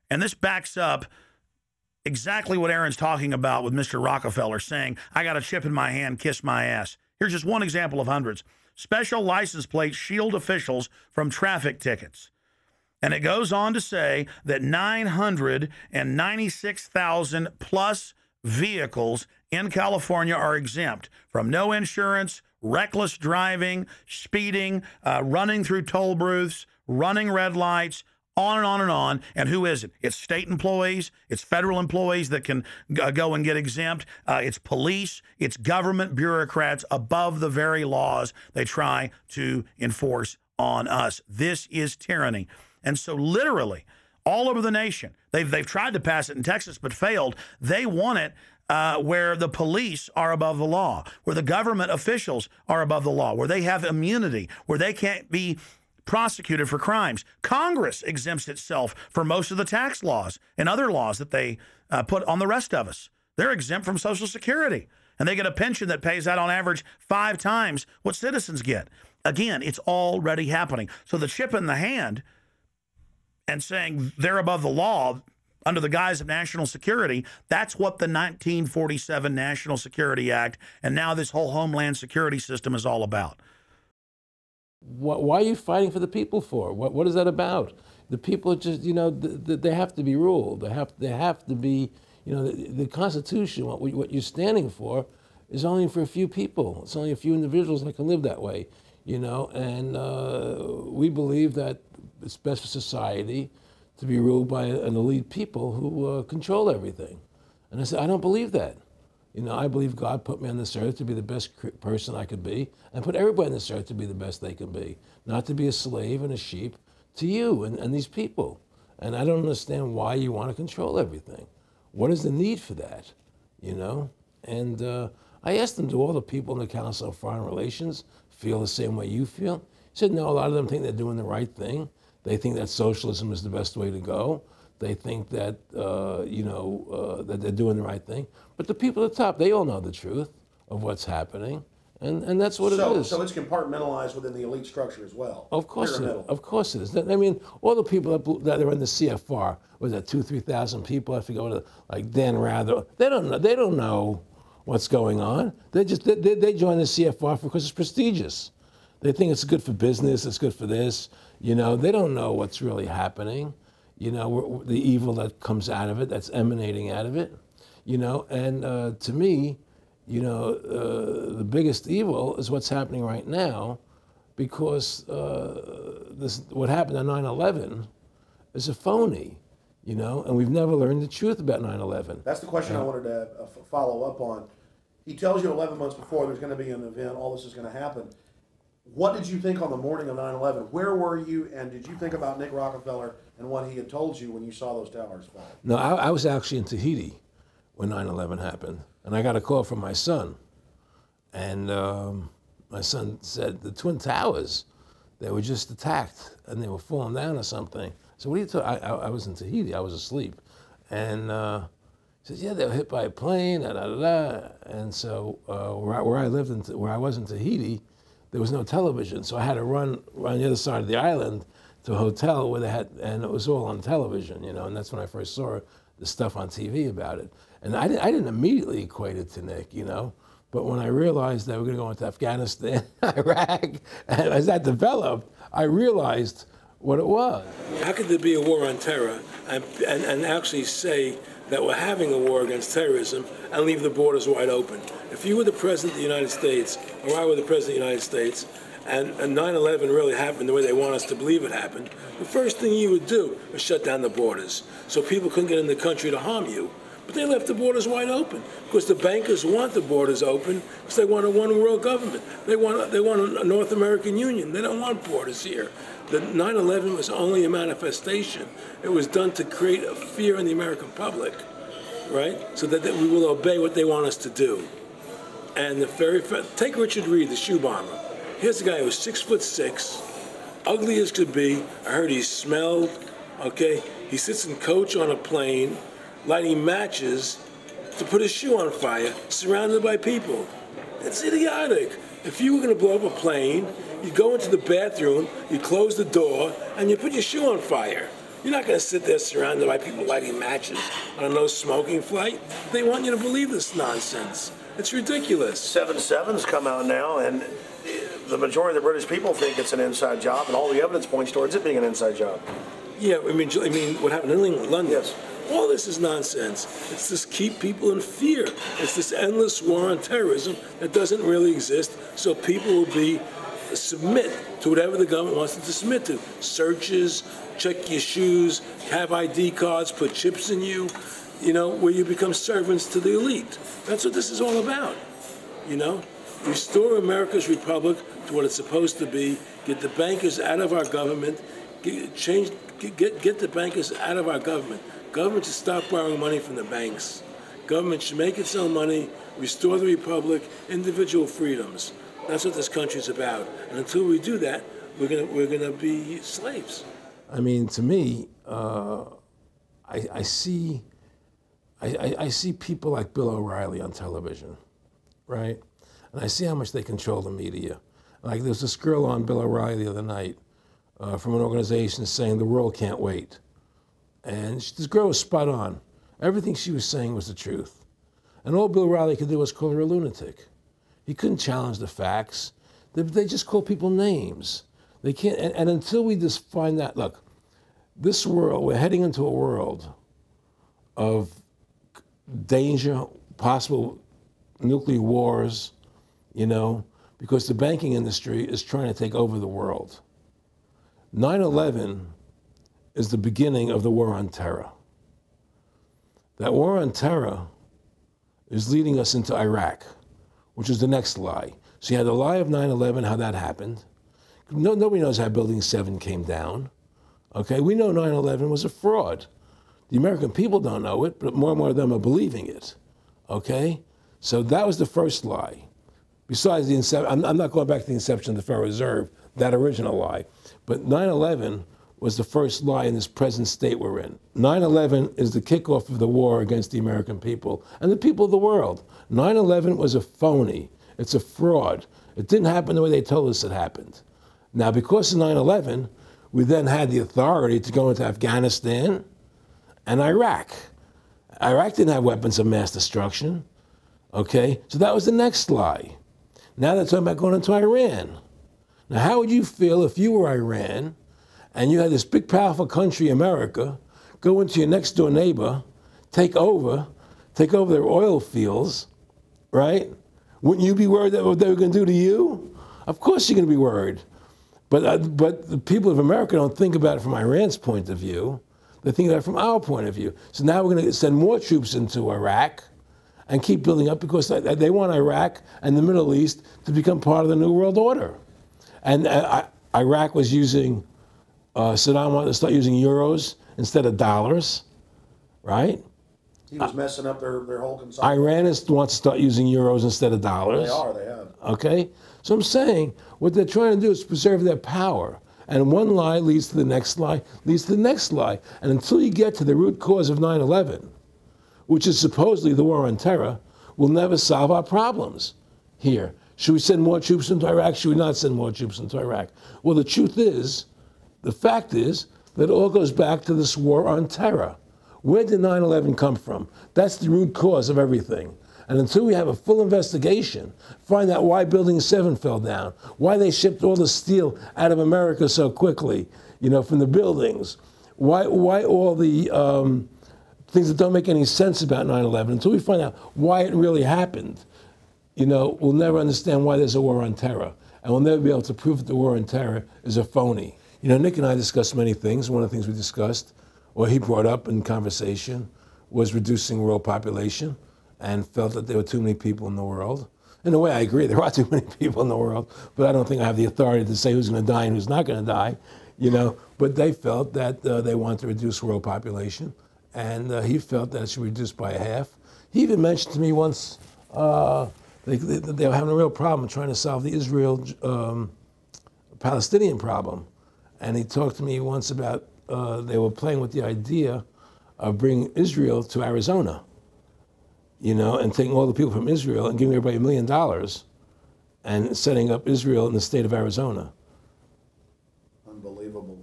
And this backs up exactly what Aaron's talking about with Mr. Rockefeller saying, I got a chip in my hand, kiss my ass. Here's just one example of hundreds. Special license plates shield officials from traffic tickets. And it goes on to say that 996,000 plus vehicles in California are exempt from no insurance, reckless driving, speeding, running through toll booths, running red lights, on and on and on. And who is it? It's state employees. It's federal employees that can go and get exempt. It's police. It's government bureaucrats above the very laws they try to enforce on us. This is tyranny. And so literally all over the nation, they've tried to pass it in Texas but failed. They want it where the police are above the law, where the government officials are above the law, where they have immunity, where they can't be prosecuted for crimes. Congress exempts itself from most of the tax laws and other laws that they put on the rest of us. They're exempt from Social Security, and they get a pension that pays out on average 5 times what citizens get. Again, it's already happening. So the chip in the hand and saying they're above the law under the guise of national security, that's what the 1947 National Security Act and now this whole Homeland Security system is all about.
Why are you fighting for the people for? What is that about? The people just, you know, they have to be ruled. They have to be, you know, the Constitution, what you're standing for is only for a few people. It's only a few individuals that can live that way, you know, and we believe that it's best for society to be ruled by an elite people who control everything. And I said, I don't believe that. You know, I believe God put me on this earth to be the best person I could be, and put everybody on this earth to be the best they can be, not to be a slave and a sheep to you and these people. And I don't understand why you want to control everything. What is the need for that, you know? And I asked them, do all the people in the Council of Foreign Relations feel the same way you feel? He said, no, a lot of them think they're doing the right thing. They think that socialism is the best way to go. They think that, that they're doing the right thing. But the people at the top, they all know the truth of what's happening. And that's what it is.
So it's compartmentalized within the elite structure as well.
Of course it is. Of course it is. I mean, all the people that are in the CFR, was that 2,000-3,000 people? I forget what, like Dan Rather. They don't know what's going on. They join the CFR because it's prestigious. They think it's good for business. It's good for this. You know, they don't know what's really happening. You know, the evil that comes out of it, that's emanating out of it. You know, and to me, you know, the biggest evil is what's happening right now, because what happened on 9/11 is a phony, you know, and we've never learned the truth about 9/11.
That's the question I wanted to follow up on. He tells you 11 months before there's going to be an event, all this is going to happen. What did you think on the morning of 9/11? Where were you, and did you think about Nick Rockefeller and what he had told you when you saw those towers fall?
No, I was actually in Tahiti when 9/11 happened, and I got a call from my son. And my son said, the Twin Towers, they were just attacked, and they were falling down or something. So what are you talking? I was in Tahiti, I was asleep. And he says, yeah, they were hit by a plane, da, da, da, da. And so where I lived, where I was in Tahiti, there was no television, so I had to run the other side of the island to a hotel where they had, and it was all on television, you know, and that's when I first saw the stuff on TV about it. And I didn't immediately equate it to Nick, you know, but when I realized that we're going to go into Afghanistan, Iraq, and as that developed, I realized what it was. How could there be a war on terror and actually say that we're having a war against terrorism and leave the borders wide open? If you were the President of the United States, or I were the President of the United States, and 9/11 really happened the way they want us to believe it happened, the first thing you would do is shut down the borders so people couldn't get in the country to harm you. But they left the borders wide open because the bankers want the borders open because they want a one-world government. They want a North American Union. They don't want borders here. The 9/11 was only a manifestation. It was done to create a fear in the American public, right? So that we will obey what they want us to do. And take Richard Reed, the shoe bomber. Here's a guy who was 6'6", ugly as could be. I heard he smelled, okay? He sits in coach on a plane, lighting matches to put his shoe on fire, surrounded by people. It's idiotic. If you were going to blow up a plane, you go into the bathroom, you close the door, and you put your shoe on fire. You're not going to sit there surrounded by people lighting matches on a no-smoking flight. They want you to believe this nonsense. It's ridiculous.
7/7's come out now, and the majority of the British people think it's an inside job, and all the evidence points towards it being an inside job.
Yeah, I mean what happened in London?
Yes.
All this is nonsense. It's just keep people in fear. It's this endless war on terrorism that doesn't really exist, so people will submit to whatever the government wants them to submit to. Searches, check your shoes, have ID cards, put chips in you, you know, where you become servants to the elite. That's what this is all about, you know? Restore America's republic to what it's supposed to be, get the bankers out of our government, get the bankers out of our government. Government should stop borrowing money from the banks. Government should make its own money, restore the republic, individual freedoms. That's what this country's about. And until we do that, we're gonna be slaves. I mean, to me, I see people like Bill O'Reilly on television, right? And I see how much they control the media. Like there was this girl on Bill O'Reilly the other night from an organization saying the world can't wait. And this girl was spot on. Everything she was saying was the truth. And all Bill O'Reilly could do was call her a lunatic. He couldn't challenge the facts. They just call people names. They can't, and until we just find that, look, this world, we're heading into a world of danger, possible nuclear wars, you know, because the banking industry is trying to take over the world. 9/11 is the beginning of the war on terror. That war on terror is leading us into Iraq, which is the next lie. So you had the lie of 9/11, how that happened. Nobody knows how Building 7 came down. Okay, we know 9/11 was a fraud. The American people don't know it, but more and more of them are believing it. Okay, so that was the first lie. Besides the inception, I'm not going back to the inception of the Federal Reserve, that original lie, but 9/11 was the first lie in this present state we're in. 9/11 is the kickoff of the war against the American people and the people of the world. 9/11 was a phony. It's a fraud. It didn't happen the way they told us it happened. Now, because of 9/11, we then had the authority to go into Afghanistan and Iraq. Iraq didn't have weapons of mass destruction, okay? So that was the next lie. Now they're talking about going into Iran. Now, how would you feel if you were Iran and you had this big, powerful country, America, go into your next door neighbor, take over their oil fields, right? Wouldn't you be worried that what they were going to do to you? Of course you're going to be worried. But the people of America don't think about it from Iran's point of view. They think about it from our point of view. So now we're going to send more troops into Iraq and keep building up because they want Iraq and the Middle East to become part of the New World Order. And Iraq was using, Saddam wanted to start using euros instead of dollars, right?
He was messing up their whole consumption.
Iran wants to start using euros instead of dollars.
They have.
Okay? So I'm saying what they're trying to do is preserve their power. And one lie leads to the next lie, leads to the next lie. And until you get to the root cause of 9/11, which is supposedly the war on terror, we'll never solve our problems here. Should we send more troops into Iraq? Should we not send more troops into Iraq? Well, the truth is, the fact is that it all goes back to this war on terror. Where did 9/11 come from? That's the root cause of everything. And until we have a full investigation, find out why Building 7 fell down, why they shipped all the steel out of America so quickly, you know, from the buildings, why all the things that don't make any sense about 9/11, until we find out why it really happened, you know, we'll never understand why there's a war on terror. And we'll never be able to prove that the war on terror is a phony. You know, Nick and I discussed many things. One of the things we discussed, or he brought up in conversation, was reducing world population, and felt that there were too many people in the world. In a way, I agree, there are too many people in the world, but I don't think I have the authority to say who's going to die and who's not going to die, you know. But they felt that they wanted to reduce world population, and he felt that it should be reduced by half. He even mentioned to me once they were having a real problem trying to solve the Israel-Palestinian problem. And he talked to me once about they were playing with the idea of bringing Israel to Arizona, you know, and taking all the people from Israel and giving everybody $1 million and setting up Israel in the state of Arizona.
Unbelievable.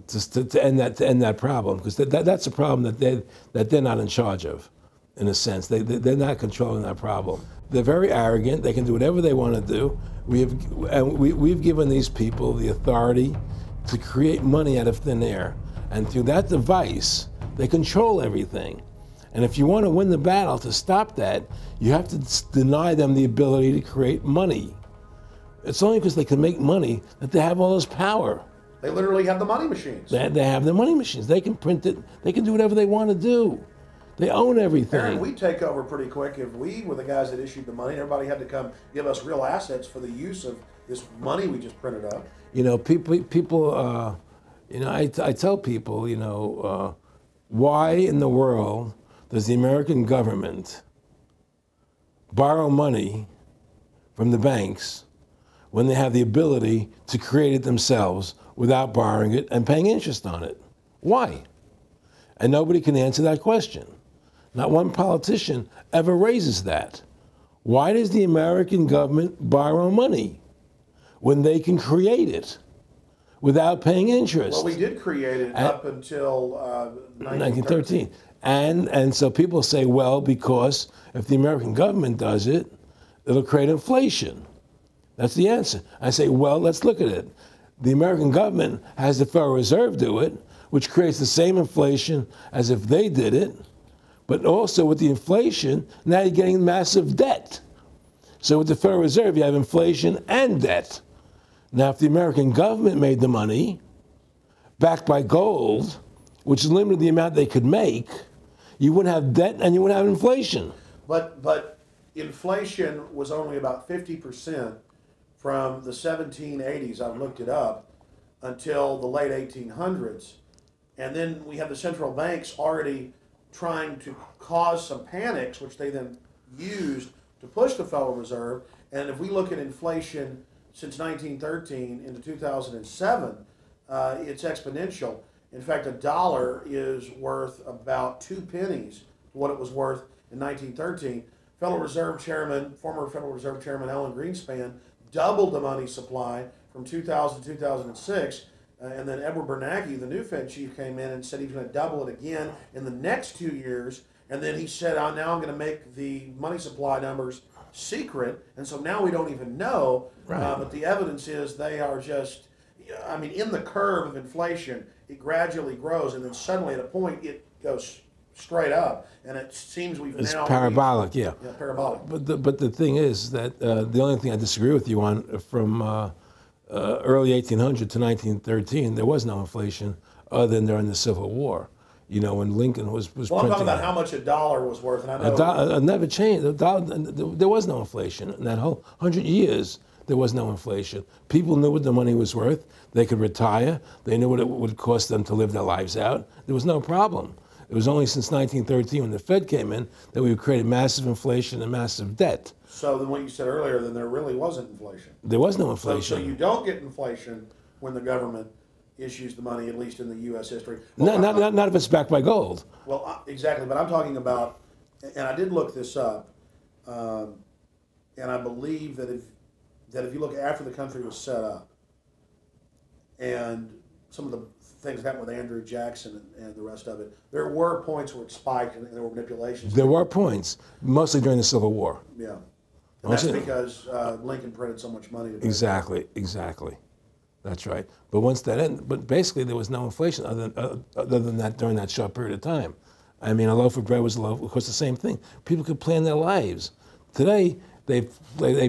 To end that problem, because that's a problem that they're not in charge of, in a sense. They're not controlling that problem. They're very arrogant. They can do whatever they want to do. We've given these people the authority to create money out of thin air, and through that device, they control everything. And if you want to win the battle to stop that, you have to deny them the ability to create money. It's only because they can make money that they have all this power.
They literally have the money machines.
They have the money machines. They can print it. They can do whatever they want to do. They own everything.
Aaron, we take over pretty quick. If we were the guys that issued the money, everybody had to come give us real assets for the use of this money we just printed up.
You know, people. You know, I tell people, you know, why in the world does the American government borrow money from the banks when they have the ability to create it themselves without borrowing it and paying interest on it? Why? And nobody can answer that question. Not one politician ever raises that. Why does the American government borrow money when they can create it without paying interest?
Well, we did create it up until
1913. And so people say, well, because if the American government does it, it'll create inflation. That's the answer. I say, well, let's look at it. The American government has the Federal Reserve do it, which creates the same inflation as if they did it. But also with the inflation, now you're getting massive debt. So with the Federal Reserve, you have inflation and debt. Now, if the American government made the money, backed by gold, which limited the amount they could make, you wouldn't have debt and you wouldn't have inflation.
But inflation was only about 50% from the 1780s, I've looked it up, until the late 1800s. And then we have the central banks already trying to cause some panics, which they then used to push the Federal Reserve. And if we look at inflation since 1913 into 2007, it's exponential. In fact, a dollar is worth about 2 pennies to what it was worth in 1913. Federal Reserve Chairman, former Federal Reserve Chairman Alan Greenspan, doubled the money supply from 2000 to 2006. And then Edward Bernanke, the new Fed chief, came in and said he was going to double it again in the next 2 years. And then he said, now I'm going to make the money supply numbers secret. And so now we don't even know. Right. But the evidence is they are just, I mean, in the curve of inflation, it gradually grows. And then suddenly at a point, it goes straight up. And it seems we've
it's
now...
It's parabolic, yeah.
Yeah, parabolic.
But the thing is that the only thing I disagree with you on from... early 1800 to 1913, there was no inflation other than during the Civil War. You know, when Lincoln was
well, I'm talking about how much a dollar was worth, and I know...
never changed. There was no inflation. In that whole 100 years, there was no inflation. People knew what the money was worth. They could retire. They knew what it would cost them to live their lives out. There was no problem. It was only since 1913, when the Fed came in, that we created massive inflation and massive debt.
So then what you said earlier, then there really wasn't inflation.
There was no inflation.
So you don't get inflation when the government issues the money, at least in the U.S. history. Well,
not if it's backed by gold.
Well, exactly. But I'm talking about, and I did look this up, and I believe that if you look after the country was set up, and some of the things that happened with Andrew Jackson and the rest of it, there were points where it spiked and there were manipulations.
There were points, mostly during the Civil War.
Yeah. And that's because Lincoln printed so much money.
Exactly. That's right. But once that ended, but basically there was no inflation other than that during that short period of time. I mean, a loaf of bread was a loaf, of course, the same thing. People could plan their lives. Today, they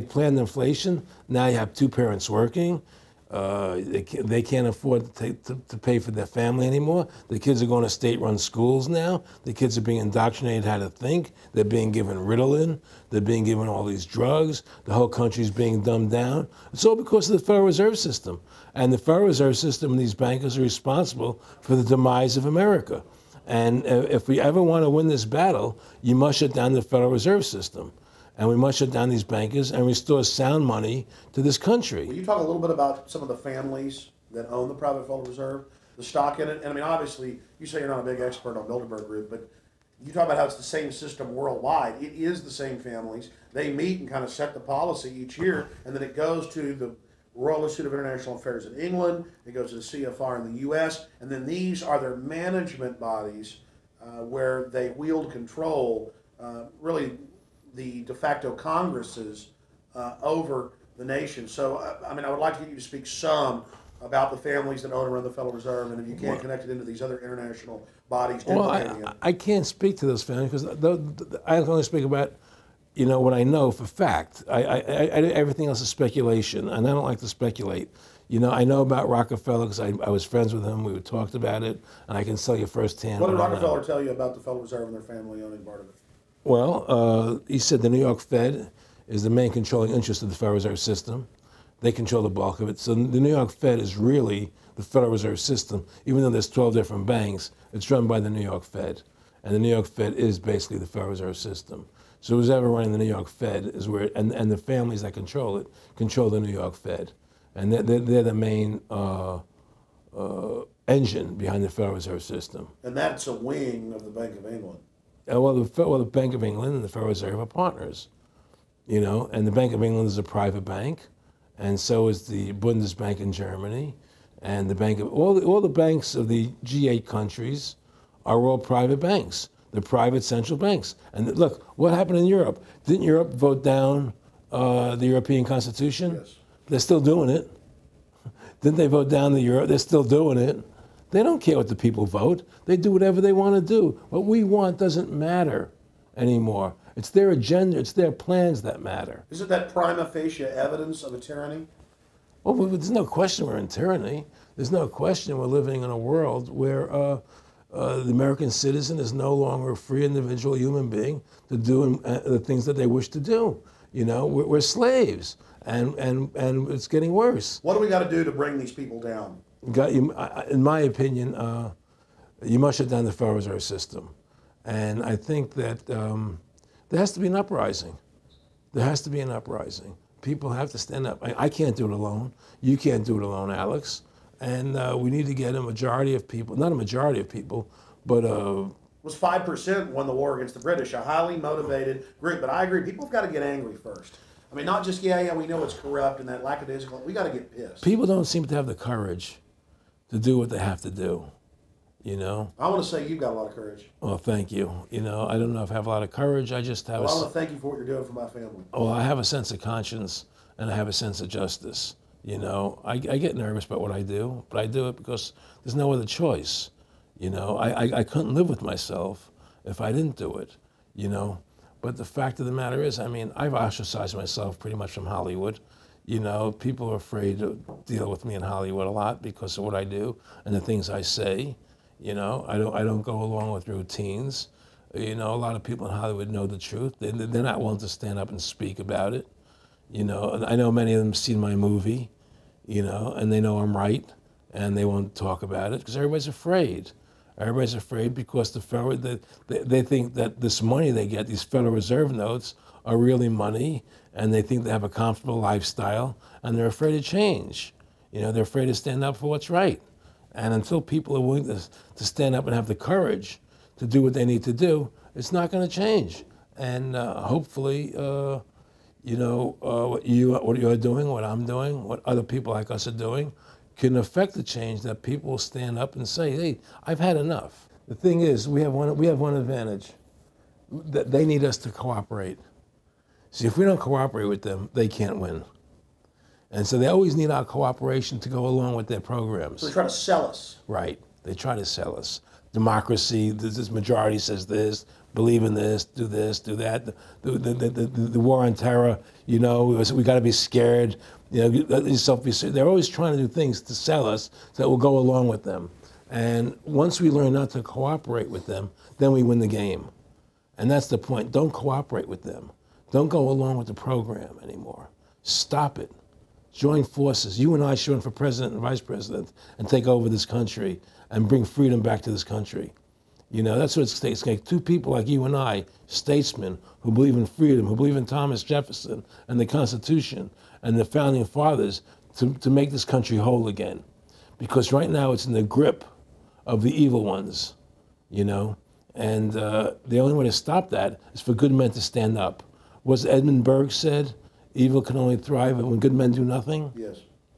planned inflation. Now you have two parents working. They can't afford to pay for their family anymore. The kids are going to state-run schools now. The kids are being indoctrinated how to think. They're being given Ritalin. They're being given all these drugs. The whole country's being dumbed down. It's all because of the Federal Reserve System. And the Federal Reserve System and these bankers are responsible for the demise of America. And if we ever want to win this battle, you must shut down the Federal Reserve System. And we must shut down these bankers and restore sound money to this country.
Will you talk a little bit about some of the families that own the private Federal Reserve, the stock in it? And I mean, obviously, you say you're not a big expert on Bilderberg Group, but you talk about how it's the same system worldwide. It is the same families. They meet and kind of set the policy each year, and then it goes to the Royal Institute of International Affairs in England, it goes to the CFR in the U.S., and then these are their management bodies where they wield control, really the de facto Congresses over the nation. So, I mean, I would like to get you to speak some about the families that own and run the Federal Reserve, and if you can't connect it into these other international bodies.
Well, I can't speak to those families because I can only speak about, you know, what I know for fact. Everything else is speculation, and I don't like to speculate. You know, I know about Rockefeller because I was friends with him. We talked about it, and I can tell you firsthand.
What did Rockefeller tell you about the Federal Reserve and their family owning part of it?
Well, he said the New York Fed is the main controlling interest of the Federal Reserve System. They control the bulk of it. So the New York Fed is really the Federal Reserve System. Even though there's 12 different banks, it's run by the New York Fed. And the New York Fed is basically the Federal Reserve System. So who's ever running the New York Fed is where, and the families that control it, control the New York Fed. And they're the main engine behind the Federal Reserve System.
And that's a wing of the Bank of England.
Well, the Bank of England and the Federal Reserve are partners, you know, and the Bank of England is a private bank, and so is the Bundesbank in Germany, and the Bank of, all the banks of the G8 countries are all private banks. They're private central banks. And look, what happened in Europe? Didn't Europe vote down the European Constitution?
Yes.
They're still doing it. Didn't they vote down the Euro? They're still doing it. They don't care what the people vote. They do whatever they want to do. What we want doesn't matter anymore. It's their agenda, it's their plans that matter.
Isn't that prima facie evidence of a tyranny?
Well, there's no question we're in tyranny. There's no question we're living in a world where the American citizen is no longer a free individual human being to do the things that they wish to do. You know, we're slaves, and it's getting worse.
What do we got to do to bring these people down?
In my opinion, you must shut down the Federal Reserve System. And I think that there has to be an uprising. There has to be an uprising. People have to stand up. I can't do it alone. You can't do it alone, Alex. And we need to get a majority of people, not a majority of people, but
It was 5% won the war against the British, a highly motivated group. But I agree, people have got to get angry first. I mean, not just, yeah, we know it's corrupt and that lackadaisical. We got to get pissed.
People don't seem to have the courage to do what they have to do, you know?
I want to say you've got a lot of courage.
Well, thank you. You know, I don't know if I have a lot of courage. I just have
Well, I want to thank you for what you're doing for my family.
Well, I have a sense of conscience and I have a sense of justice. You know, I get nervous about what I do, but I do it because there's no other choice. You know, I couldn't live with myself if I didn't do it, you know? But the fact of the matter is, I mean, I've ostracized myself pretty much from Hollywood. You know, people are afraid to deal with me in Hollywood a lot because of what I do and the things I say. You know, I don't go along with routines. You know, a lot of people in Hollywood know the truth. They're not willing to stand up and speak about it. You know, and I know many of them have seen my movie, you know, and they know I'm right, and they won't talk about it because everybody's afraid. Everybody's afraid because they think that this money they get, these Federal Reserve notes, are really money, and they think they have a comfortable lifestyle, and they're afraid to change. You know, they're afraid to stand up for what's right. And until people are willing to stand up and have the courage to do what they need to do, it's not going to change. And hopefully, you know, what you're doing, what I'm doing, what other people like us are doing, can affect the change, that people will stand up and say, hey, I've had enough. The thing is, we have one advantage, that they need us to cooperate. See, if we don't cooperate with them, they can't win. And so they always need our cooperation to go along with their programs.
So they try to sell us.
Right. They try to sell us. Democracy, this majority says this, believe in this, do that. The war on terror, you know, we got to be scared. You know, they're always trying to do things to sell us so that we'll go along with them. And once we learn not to cooperate with them, then we win the game. And that's the point. Don't cooperate with them. Don't go along with the program anymore. Stop it. Join forces. You and I should run for president and vice president and take over this country and bring freedom back to this country. You know, that's what it's going to take. Two people like you and I, statesmen, who believe in freedom, who believe in Thomas Jefferson and the Constitution and the founding fathers to make this country whole again. Because right now it's in the grip of the evil ones, you know? And the only way to stop that is for good men to stand up. Was Edmund Burke said, evil can only thrive when good men do nothing?
Yes.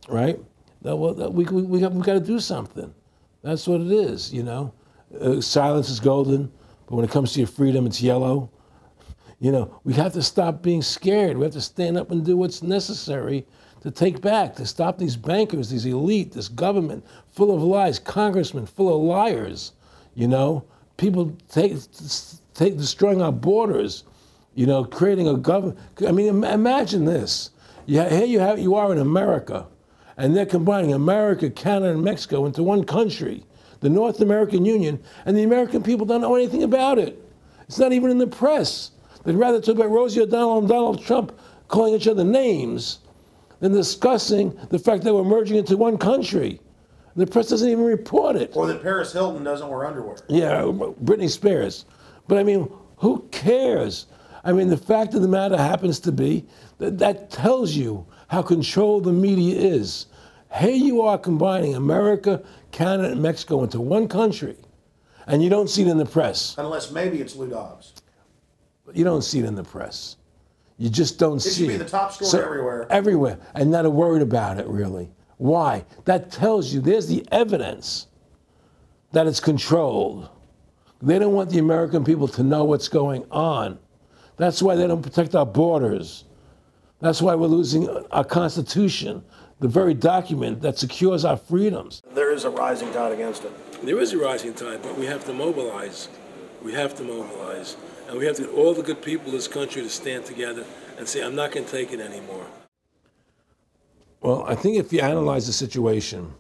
Right? We got to do something. That's what it is, you know? Silence is golden, but when it comes to your freedom, it's yellow. You know, we have to stop being scared. We have to stand up and do what's necessary to take back, to stop these bankers, these elite, this government full of lies, congressmen full of liars, you know? People destroying our borders, you know, creating a government. I mean, imagine this. Here you are in America, and they're combining America, Canada, and Mexico into one country, the North American Union, and the American people don't know anything about it. It's not even in the press. They'd rather talk about Rosie O'Donnell and Donald Trump calling each other names than discussing the fact that we're merging into one country. The press doesn't even report it.
Or that Paris Hilton doesn't wear underwear.
Yeah, Britney Spears. But I mean, who cares? I mean, the fact of the matter happens to be that tells you how controlled the media is. Here you are combining America, Canada, and Mexico into one country, and you don't see it in the press.
Unless maybe it's Lou Dobbs.
You don't see it in the press. You just don't see it.
It should be the top story everywhere.
Everywhere, and not a word about it, really. Why? That tells you there's the evidence that it's controlled. They don't want the American people to know what's going on. That's why they don't protect our borders. That's why we're losing our Constitution, the very document that secures our freedoms.
There is a rising tide against it.
There is a rising tide, but we have to mobilize. We have to mobilize. And we have to get all the good people in this country to stand together and say, I'm not going to take it anymore. Well, I think if you analyze the situation,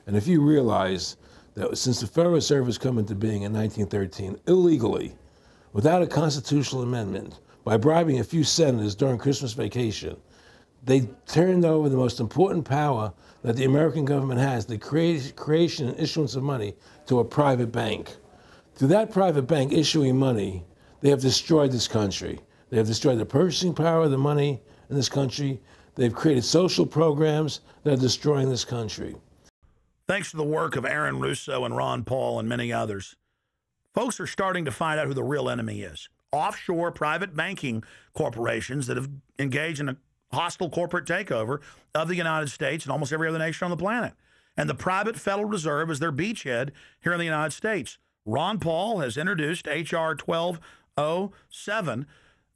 and if you realize that since the Federal Reserve has come into being in 1913, illegally, without a constitutional amendment, by bribing a few senators during Christmas vacation, they turned over the most important power that the American government has, the creation and issuance of money, to a private bank. Through that private bank issuing money, they have destroyed this country. They have destroyed the purchasing power of the money in this country. They've created social programs that are destroying this country.
Thanks to the work of Aaron Russo and Ron Paul and many others, folks are starting to find out who the real enemy is. Offshore private banking corporations that have engaged in a hostile corporate takeover of the United States and almost every other nation on the planet. And the private Federal Reserve is their beachhead here in the United States. Ron Paul has introduced H.R. 1207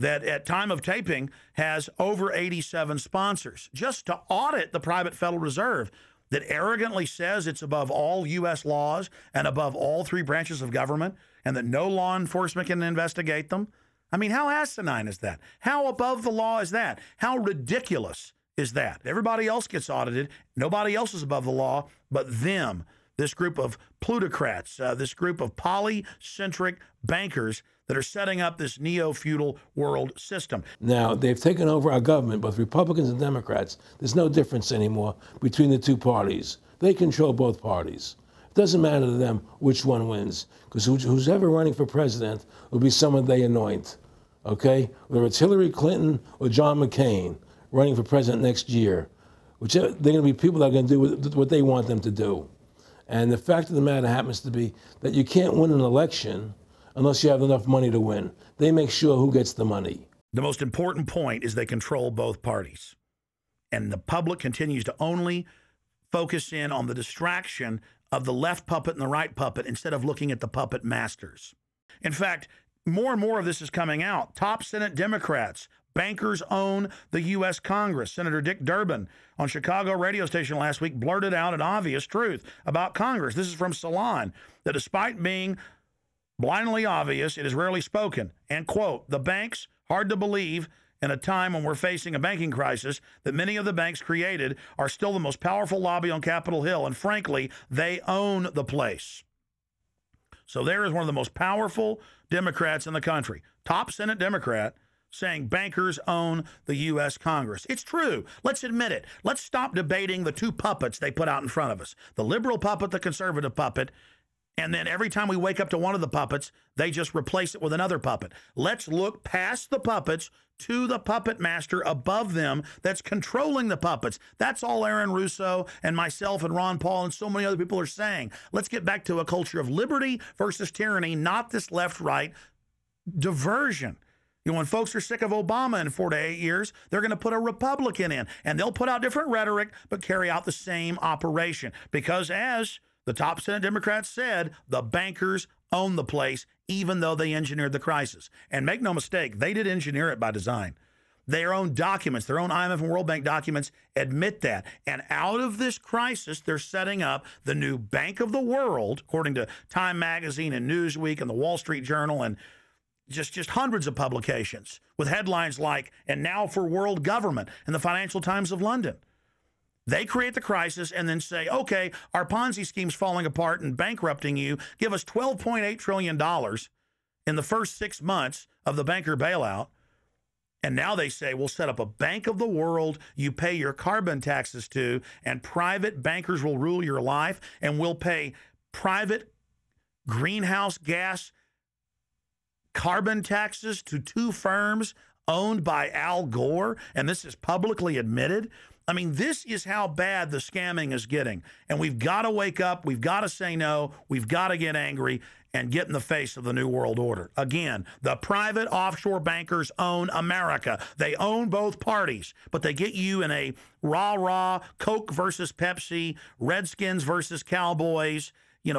that at time of taping has over 87 sponsors, just to audit the private Federal Reserve that arrogantly says it's above all U.S. laws and above all three branches of government and that no law enforcement can investigate them. I mean, how asinine is that? How above the law is that? How ridiculous is that? Everybody else gets audited. Nobody else is above the law but them, this group of plutocrats, this group of polycentric bankers that are setting up this neo-feudal world system.
Now, they've taken over our government, both Republicans and Democrats. There's no difference anymore between the two parties. They control both parties. It doesn't matter to them which one wins, because who's ever running for president will be someone they anoint, okay? Whether it's Hillary Clinton or John McCain running for president next year, they're going to be people that are going to do what they want them to do. And the fact of the matter happens to be that you can't win an election unless you have enough money to win. They make sure who gets the money.
The most important point is they control both parties. And the public continues to only focus in on the distraction of the left puppet and the right puppet instead of looking at the puppet masters. In fact, more and more of this is coming out. Top Senate Democrats, bankers own the U.S. Congress. Senator Dick Durbin on Chicago radio station last week blurted out an obvious truth about Congress. This is from Salon, that despite being blindly obvious, it is rarely spoken. And, quote, the banks, hard to believe in a time when we're facing a banking crisis, that many of the banks created are still the most powerful lobby on Capitol Hill. And frankly, they own the place. So there is one of the most powerful Democrats in the country, top Senate Democrat, saying bankers own the U.S. Congress. It's true. Let's admit it. Let's stop debating the two puppets they put out in front of us, the liberal puppet, the conservative puppet, and then every time we wake up to one of the puppets, they just replace it with another puppet. Let's look past the puppets to the puppet master above them that's controlling the puppets. That's all AaronRusso and myself and Ron Paul and so many other people are saying. Let's get back to a culture of liberty versus tyranny, not this left-right diversion. You know, when folks are sick of Obama in 4 to 8 years, they're going to put a Republican in, and they'll put out different rhetoric, but carry out the same operation. Because as the top Senate Democrats said, the bankers own the place, even though they engineered the crisis. And make no mistake, they did engineer it by design. Their own documents, their own IMF and World Bank documents admit that. And out of this crisis, they're setting up the new Bank of the World, according to Time Magazine and Newsweek and the Wall Street Journal and just hundreds of publications with headlines like, and now for world government in the Financial Times of London. They create the crisis and then say, okay, our Ponzi scheme's falling apart and bankrupting you. Give us $12.8 trillion in the first 6 months of the banker bailout. And now they say, we'll set up a Bank of the World you pay your carbon taxes to, and private bankers will rule your life, and we'll pay private greenhouse gas carbon taxes to two firms owned by Al Gore, and this is publicly admitted. I mean, this is how bad the scamming is getting. And we've got to wake up. We've got to say no. We've got to get angry and get in the face of the New World Order. Again, the private offshore bankers own America. They own both parties, but they get you in a rah-rah, Coke versus Pepsi, Redskins versus Cowboys,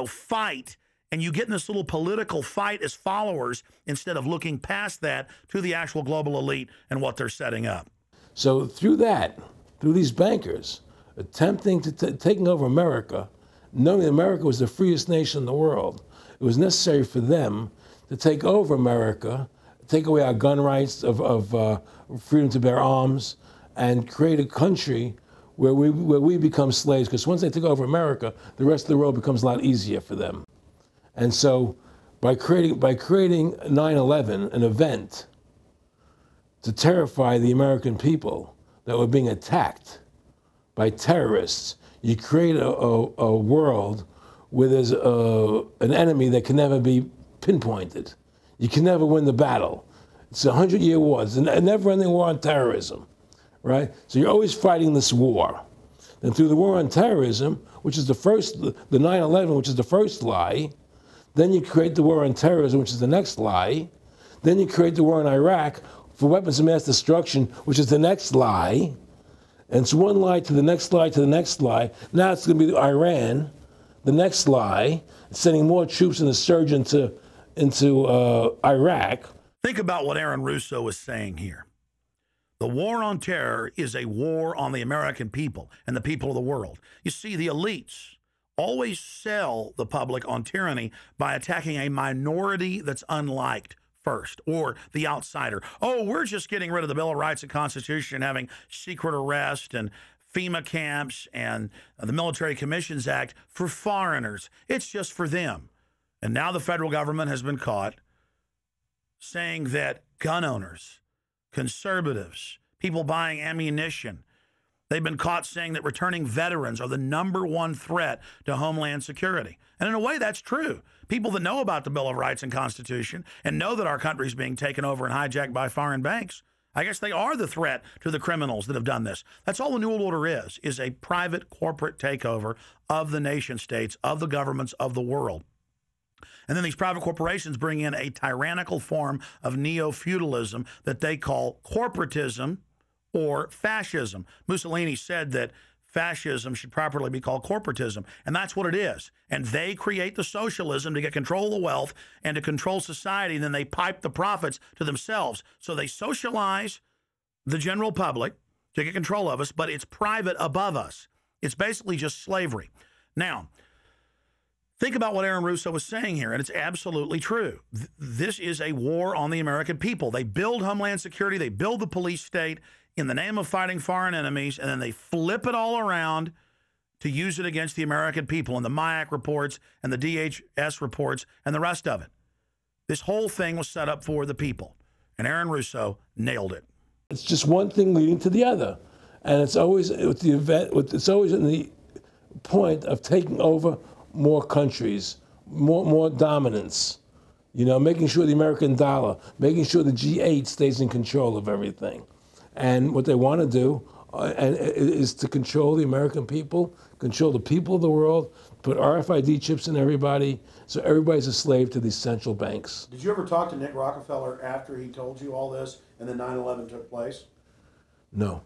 fight. And you get in this little political fight as followers instead of looking past that to the actual global elite and what they're setting up.
So through these bankers attempting to taking over America, knowing that America was the freest nation in the world, it was necessary for them to take over America, take away our gun rights of freedom to bear arms, and create a country where we become slaves. Because once they take over America, the rest of the world becomes a lot easier for them. And so by creating 9/11, an event to terrify the American people that were being attacked by terrorists, you create a world where there's an enemy that can never be pinpointed. You can never win the battle. It's a 100-year war. It's a never-ending war on terrorism, right? So you're always fighting this war. And through the war on terrorism, which is the 9/11, which is the first lie, then you create the war on terrorism, which is the next lie. Then you create the war in Iraq for weapons of mass destruction, which is the next lie. And it's one lie to the next lie to the next lie. Now it's going to be Iran, the next lie, sending more troops and a surge into Iraq.
Think about what AaronRusso is saying here. The war on terror is a war on the American people and the people of the world. You see, the elites always sell the public on tyranny by attacking a minority that's unliked first, or the outsider. Oh, we're just getting rid of the Bill of Rights and Constitution and having secret arrest and FEMA camps and the Military Commissions Act for foreigners. It's just for them. And now the federal government has been caught saying that gun owners, conservatives, people buying ammunition, they've been caught saying that returning veterans are the #1 threat to Homeland Security. And in a way, that's true. People that know about the Bill of Rights and Constitution and know that our country is being taken over and hijacked by foreign banks, I guess they are the threat to the criminals that have done this. That's all the New World Order is a private corporate takeover of the nation states, of the governments of the world. And then these private corporations bring in a tyrannical form of neo-feudalism that they call corporatism or fascism. Mussolini said that fascism should properly be called corporatism. And that's what it is. And they create the socialism to get control of the wealth and to control society. And then they pipe the profits to themselves. So they socialize the general public to get control of us, but it's private above us. It's basically just slavery. Now, think about what AaronRusso was saying here, and it's absolutely true. This is a war on the American people. They build Homeland Security, they build the police state in the name of fighting foreign enemies, and then they flip it all around to use it against the American people and the MIAC reports and the DHS reports and the rest of it. This whole thing was set up for the people, and AaronRusso nailed it.
It's just one thing leading to the other, and it's always with the event. It's always in the point of taking over more countries, more dominance. You know, making sure the American dollar, making sure the G8 stays in control of everything, and what they want to do is to control the American people, control the people of the world, put RFID chips in everybody, so everybody's a slave to these central banks.
Did you ever talk to Nick Rockefeller after he told you all this and then 9/11 took place?
No.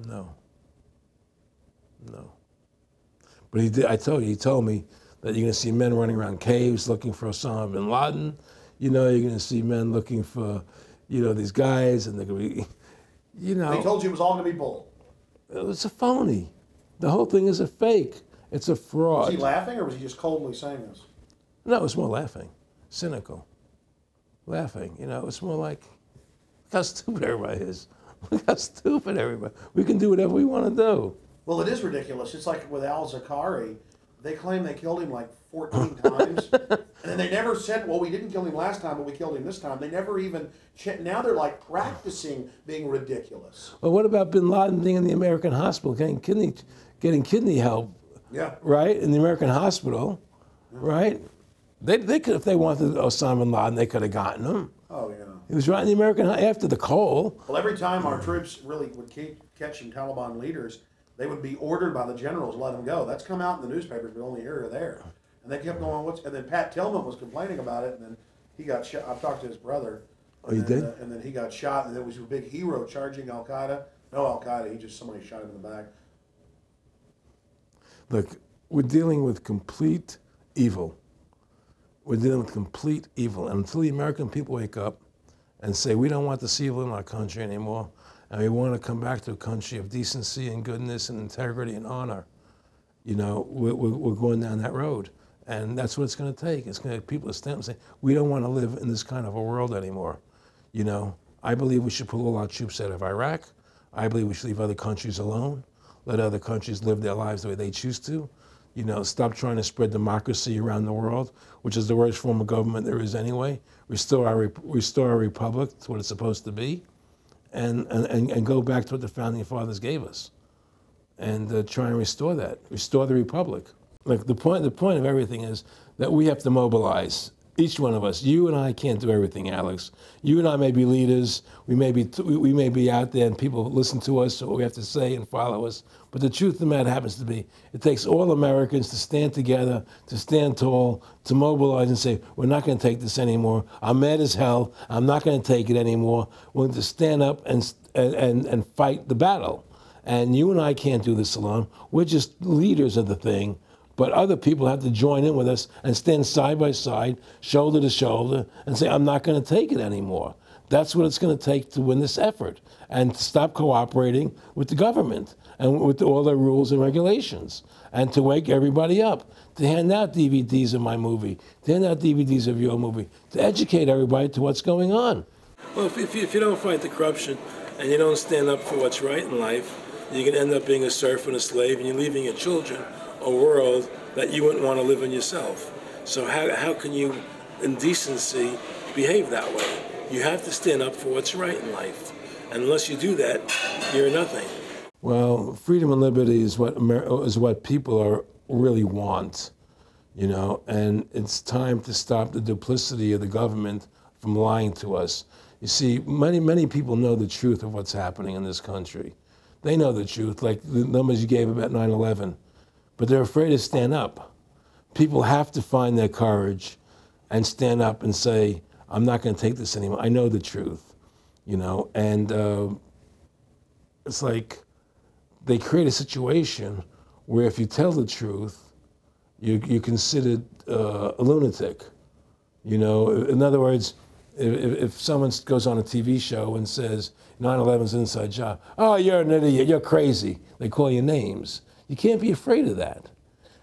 No. No. But he did. I told you. He told me that you're going to see men running around caves looking for Osama bin Laden. You know, you're going to see men looking for, you know, these guys, and they're going to be, you know.
They told you it was all going to be bull.
It's a phony. The whole thing is a fake. It's a fraud.
Was he laughing, or was he just coldly saying this?
No, it's more laughing, cynical, laughing. You know, it's more like, look how stupid everybody is. Look how stupid everybody. We can do whatever we want to do.
Well, it is ridiculous. It's like with al-Zakari. They claim they killed him like 14 times. And then they never said, well, we didn't kill him last time, but we killed him this time. They never even, now they're like practicing being ridiculous.
Well, what about bin Laden being in the American hospital, getting kidney help?
Yeah.
Right? In the American hospital, right? They could, if they wanted Osama bin Laden, they could have gotten him.
Oh, yeah.
He was right in the American, after the Cole.
Well, every time our troops really would catch some Taliban leaders, they would be ordered by the generals to let them go. That's come out in the newspapers, but only here or there. And they kept going, and then Pat Tillman was complaining about it, and then he got shot. I've talked to his brother.
Oh, you did?
And then he got shot, and there was a big hero charging Al-Qaeda. No Al-Qaeda, somebody shot him in the back.
Look, we're dealing with complete evil. We're dealing with complete evil. And until the American people wake up and say, we don't want this evil in our country anymore, and we want to come back to a country of decency and goodness and integrity and honor, you know, we're going down that road. And that's what it's going to take. It's going to people to stand up and say, we don't want to live in this kind of a world anymore. You know, I believe we should pull all our troops out of Iraq. I believe we should leave other countries alone. Let other countries live their lives the way they choose to. You know, stop trying to spread democracy around the world, which is the worst form of government there is anyway. Restore our republic to what it's supposed to be, and go back to what the founding fathers gave us, and try and restore that. Restore the republic. Like the point of everything is that we have to mobilize. Each one of us. You and I can't do everything, Alex. You and I may be leaders. We may be out there and people listen to us, what we have to say and follow us. But the truth of the matter happens to be, it takes all Americans to stand together, to stand tall, to mobilize and say, we're not going to take this anymore. I'm mad as hell. I'm not going to take it anymore. We're going to stand up and fight the battle. And you and I can't do this alone. We're just leaders of the thing. But other people have to join in with us and stand side by side, shoulder to shoulder, and say, I'm not going to take it anymore. That's what it's going to take to win this effort, and to stop cooperating with the government and with all their rules and regulations, and to wake everybody up, to hand out DVDs of my movie, to hand out DVDs of your movie, to educate everybody to what's going on. Well, if you don't fight the corruption and you don't stand up for what's right in life, you're going to end up being a serf and a slave, and you're leaving your children a world that you wouldn't want to live in yourself. So how can you, in decency, behave that way? You have to stand up for what's right in life. And unless you do that, you're nothing. Well, freedom and liberty is what people really want, you know, and it's time to stop the duplicity of the government from lying to us. You see, many people know the truth of what's happening in this country. They know the truth, like the numbers you gave about 9/11. But they're afraid to stand up. People have to find their courage and stand up and say, I'm not going to take this anymore. I know the truth, you know, and it's like they create a situation where if you tell the truth, you're considered a lunatic. You know, in other words, if someone goes on a TV show and says 9/11's an inside job, oh, you're an idiot, you're crazy. They call you names. You can't be afraid of that.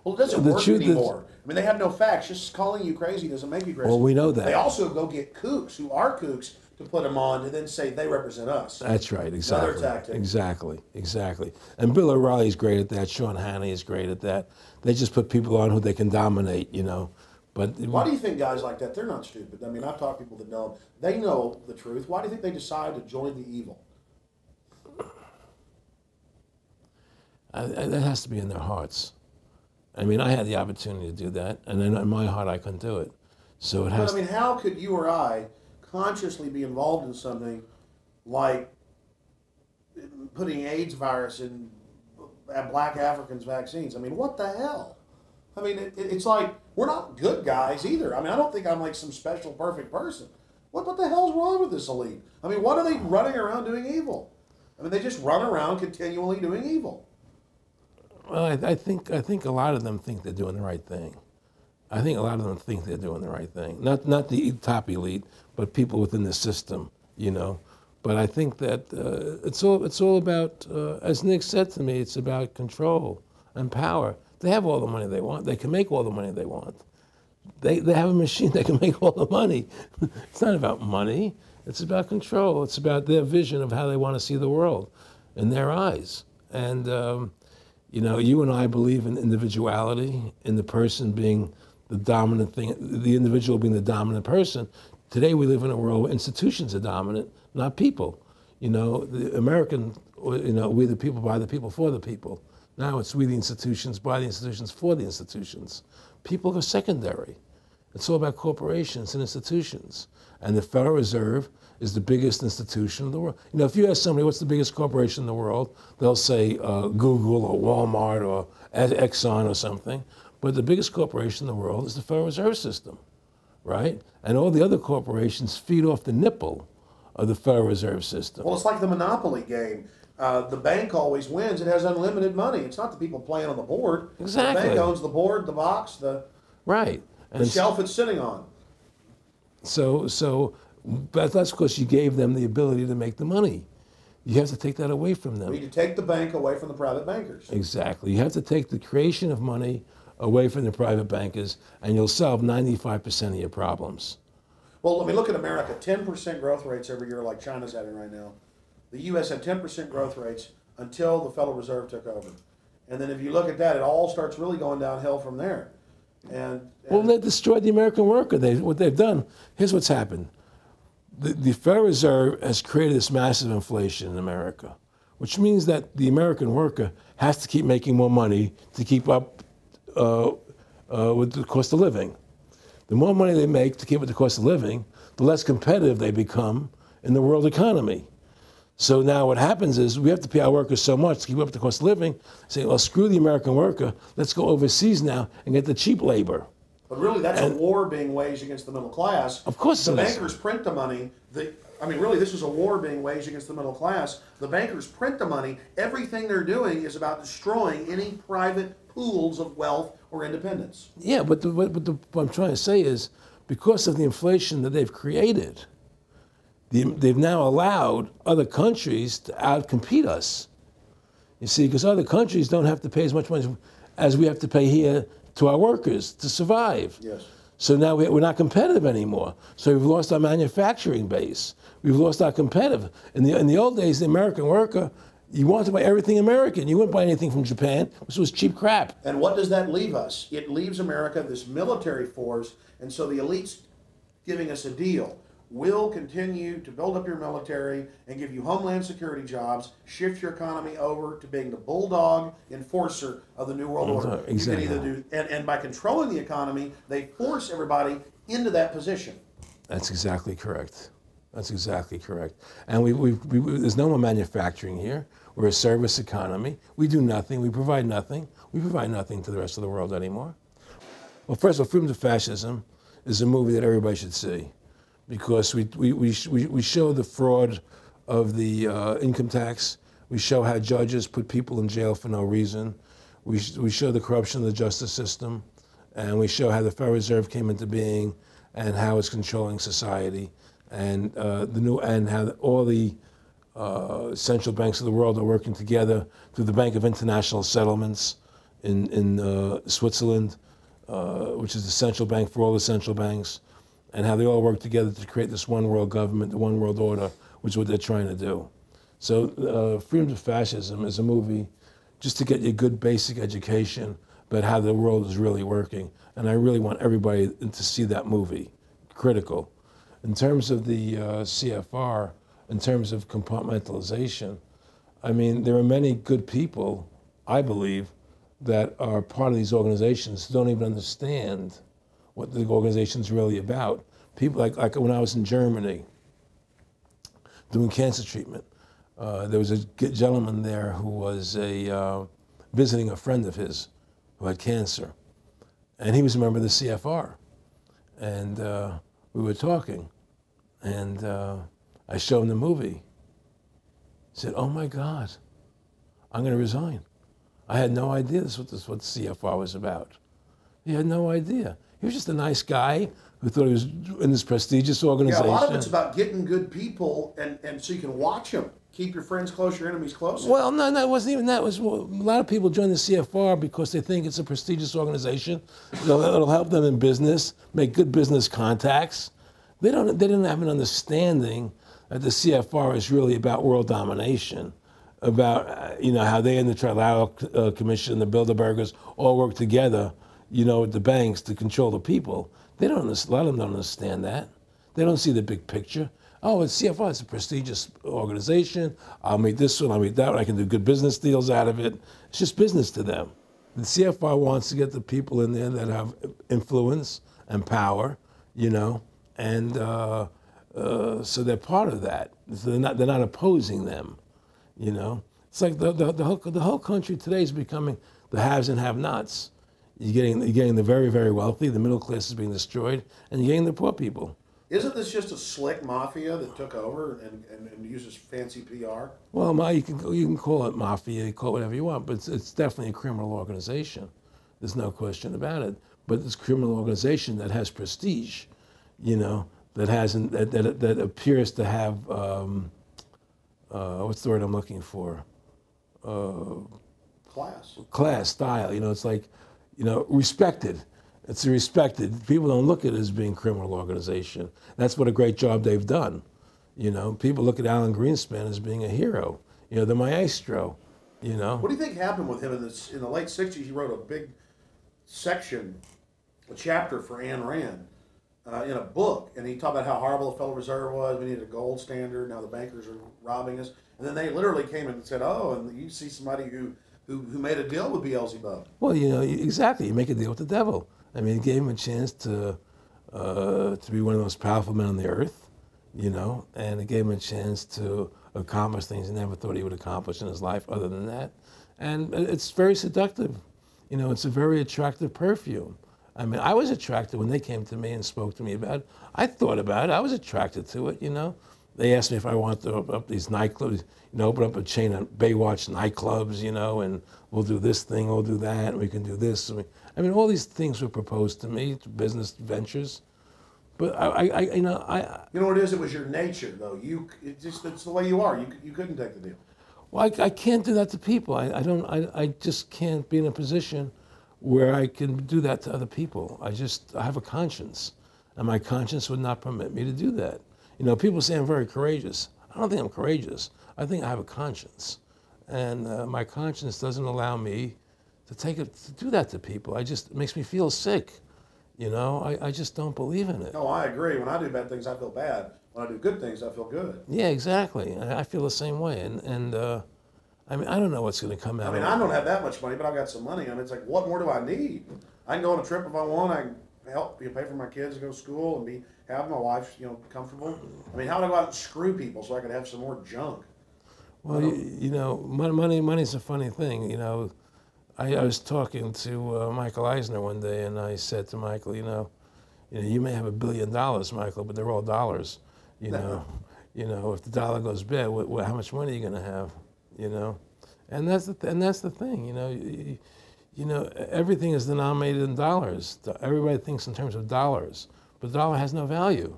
Well, it doesn't work anymore. I mean, they have no facts. Just calling you crazy doesn't make you crazy.
Well, we know that.
They also go get kooks who are kooks to put them on and then say they represent us.
That's right, exactly.
Another tactic.
Exactly. And Bill O'Reilly's great at that. Sean Hannity is great at that. They just put people on who they can dominate, you know. But
why do you think guys like that, they're not stupid? I mean, I've talked to people that know, they know the truth. Why do you think they decide to join the evil?
That has to be in their hearts. I mean, I had the opportunity to do that, and then in my heart I couldn't do it. So it has.
But I mean, how could you or I consciously be involved in something like putting AIDS virus in black Africans' vaccines? I mean, what the hell? I mean, it's like, we're not good guys either. I mean, I don't think I'm like some special perfect person. What the hell's wrong with this elite? I mean, what are they running around doing evil? I mean, they just run around continually doing evil.
Well, I think a lot of them think they're doing the right thing. I think a lot of them think they're doing the right thing. Not the top elite, but people within the system, you know. But I think that it's all about, as Nick said to me, it's about control and power. They have all the money they want. They can make all the money they want. They have a machine that can make all the money. It's not about money. It's about control. It's about their vision of how they want to see the world in their eyes. And, you know, you and I believe in individuality, in the person being the dominant thing, the individual being the dominant person. Today we live in a world where institutions are dominant, not people. You know, the American, you know, we the people, by the people, for the people. Now it's we the institutions, by the institutions, for the institutions. People are secondary. It's all about corporations and institutions. And the Federal Reserve is the biggest institution in the world. You know, if you ask somebody what's the biggest corporation in the world, they'll say Google or Walmart or Exxon or something. But the biggest corporation in the world is the Federal Reserve System, right? And all the other corporations feed off the nipple of the Federal Reserve System.
Well, it's like the Monopoly game. The bank always wins. It has unlimited money. It's not the people playing on the board.
Exactly.
The bank owns the board, the box, the shelf it's sitting on.
So that's because you gave them the ability to make the money. You have to take that away from them.
We need to take the bank away from the private bankers.
Exactly. You have to take the creation of money away from the private bankers, and you'll solve 95% of your problems.
Well, let me look at America. 10% growth rates every year like China's having right now. The U.S. had 10% growth rates until the Federal Reserve took over. And then if you look at that, it all starts really going downhill from there. Well,
they destroyed the American worker. What they've done, here's what's happened. The Federal Reserve has created this massive inflation in America, which means that the American worker has to keep making more money to keep up with the cost of living. The more money they make to keep with the cost of living, the less competitive they become in the world economy. So now what happens is we have to pay our workers so much to keep up with the cost of living, say, well, screw the American worker, let's go overseas now and get the cheap labor.
But really, that's a war being waged against the middle class.
Of course
the bankers print the money. Really, this is a war being waged against the middle class. The bankers print the money. Everything they're doing is about destroying any private pools of wealth or independence.
Yeah, but what I'm trying to say is, because of the inflation that they've created, they've now allowed other countries to outcompete us. You see, because other countries don't have to pay as much money as we have to pay here to our workers to survive.
Yes.
So now we're not competitive anymore. So we've lost our manufacturing base. We've lost our competitive. In the old days, the American worker, you wanted to buy everything American. You wouldn't buy anything from Japan, which was cheap crap.
And what does that leave us? It leaves America this military force, and so the elite's giving us a deal. We'll continue to build up your military and give you homeland security jobs, shift your economy over to being the bulldog enforcer of the New World Order.
Exactly.
You can either do, and by controlling the economy, they force everybody into that position.
That's exactly correct. That's exactly correct. And there's no more manufacturing here. We're a service economy. We do nothing. We provide nothing. We provide nothing to the rest of the world anymore. Well, first of all, Freedom to Fascism is a movie that everybody should see, because we show the fraud of the income tax. We show how judges put people in jail for no reason. We show the corruption of the justice system, and we show how the Federal Reserve came into being and how it's controlling society, and how all the central banks of the world are working together through the Bank of International Settlements in Switzerland, which is the central bank for all the central banks, and how they all work together to create this one world government, the one world order, which is what they're trying to do. So Freedom to Fascism is a movie just to get you a good basic education about how the world is really working. And I really want everybody to see that movie, critical. In terms of the CFR, in terms of compartmentalization, I mean, there are many good people, I believe, that are part of these organizations who don't even understand what the organization's really about. People like when I was in Germany doing cancer treatment, there was a gentleman there who was visiting a friend of his who had cancer, and he was a member of the CFR. And we were talking, and I showed him the movie. He said, "Oh my God, I'm going to resign. I had no idea this was what the CFR was about." He had no idea. He was just a nice guy who thought he was in this prestigious organization.
Yeah, a lot of it's about getting good people, and so you can watch them. Keep your friends close, your enemies close.
Well, no, it wasn't even that. It was, well, a lot of people join the CFR because they think it's a prestigious organization. It'll help them in business, make good business contacts. They didn't have an understanding that the CFR is really about world domination, about how they and the Trilateral Commission, the Bilderbergers, all work together, with the banks to control the people. A lot of them don't understand that. They don't see the big picture. Oh, it's CFR, it's a prestigious organization. I'll meet this one, I'll meet that one. I can do good business deals out of it. It's just business to them. The CFR wants to get the people in there that have influence and power, and so they're part of that. So they're not opposing them, It's like the whole country today is becoming the haves and have-nots. You're getting the very, very wealthy, the middle class is being destroyed, and you're getting the poor people.
Isn't this just a slick mafia that took over and uses fancy PR?
Well, you can call it mafia, you call it whatever you want, but it's definitely a criminal organization. There's no question about it. But it's a criminal organization that has prestige, that appears to have what's the word I'm looking for? Class, style. It's like, respected. It's respected. People don't look at it as being a criminal organization. That's what a great job they've done. People look at Alan Greenspan as being a hero. The maestro.
What do you think happened with him in the late '60s? He wrote a big section, a chapter for Ayn Rand in a book, and he talked about how horrible the Federal Reserve was. We needed a gold standard. Now the bankers are robbing us. And then they literally came and said, "Oh, and you see somebody who made a deal with Beelzebub."
Well, exactly. You make a deal with the devil. I mean, it gave him a chance to be one of the most powerful men on the earth, and it gave him a chance to accomplish things he never thought he would accomplish in his life other than that. And it's very seductive. It's a very attractive perfume. I mean, I was attracted when they came to me and spoke to me about it. I thought about it. I was attracted to it, They asked me if I wanted to open up these nightclubs, open up a chain of Baywatch nightclubs, and we'll do this thing, we'll do that, and we can do this. I mean, all these things were proposed to me, business ventures. But
you know what it is? It was your nature, though. It's the way you are. You couldn't take the deal.
Well, I can't do that to people. I just can't be in a position where I can do that to other people. I have a conscience, and my conscience would not permit me to do that. People say I'm very courageous. I don't think I'm courageous. I think I have a conscience, and my conscience doesn't allow me to do that to people. It makes me feel sick. I just don't believe in it.
No, I agree. When I do bad things, I feel bad. When I do good things, I feel good.
Yeah, exactly. I feel the same way. And I mean, I don't know what's going to come out.
I don't have that much money, but I've got some money. It's like, what more do I need? I can go on a trip if I want. I can help pay for my kids to go to school and have my wife, comfortable. How do I go out and screw people so I can have some more junk?
Well, money's a funny thing. I was talking to Michael Eisner one day, and I said to Michael, you may have $1 billion, Michael, but they're all dollars. If the dollar goes bad, how much money are you going to have? you know, and that's the thing, you know. You know, everything is denominated in dollars. Everybody thinks in terms of dollars, but the dollar has no value.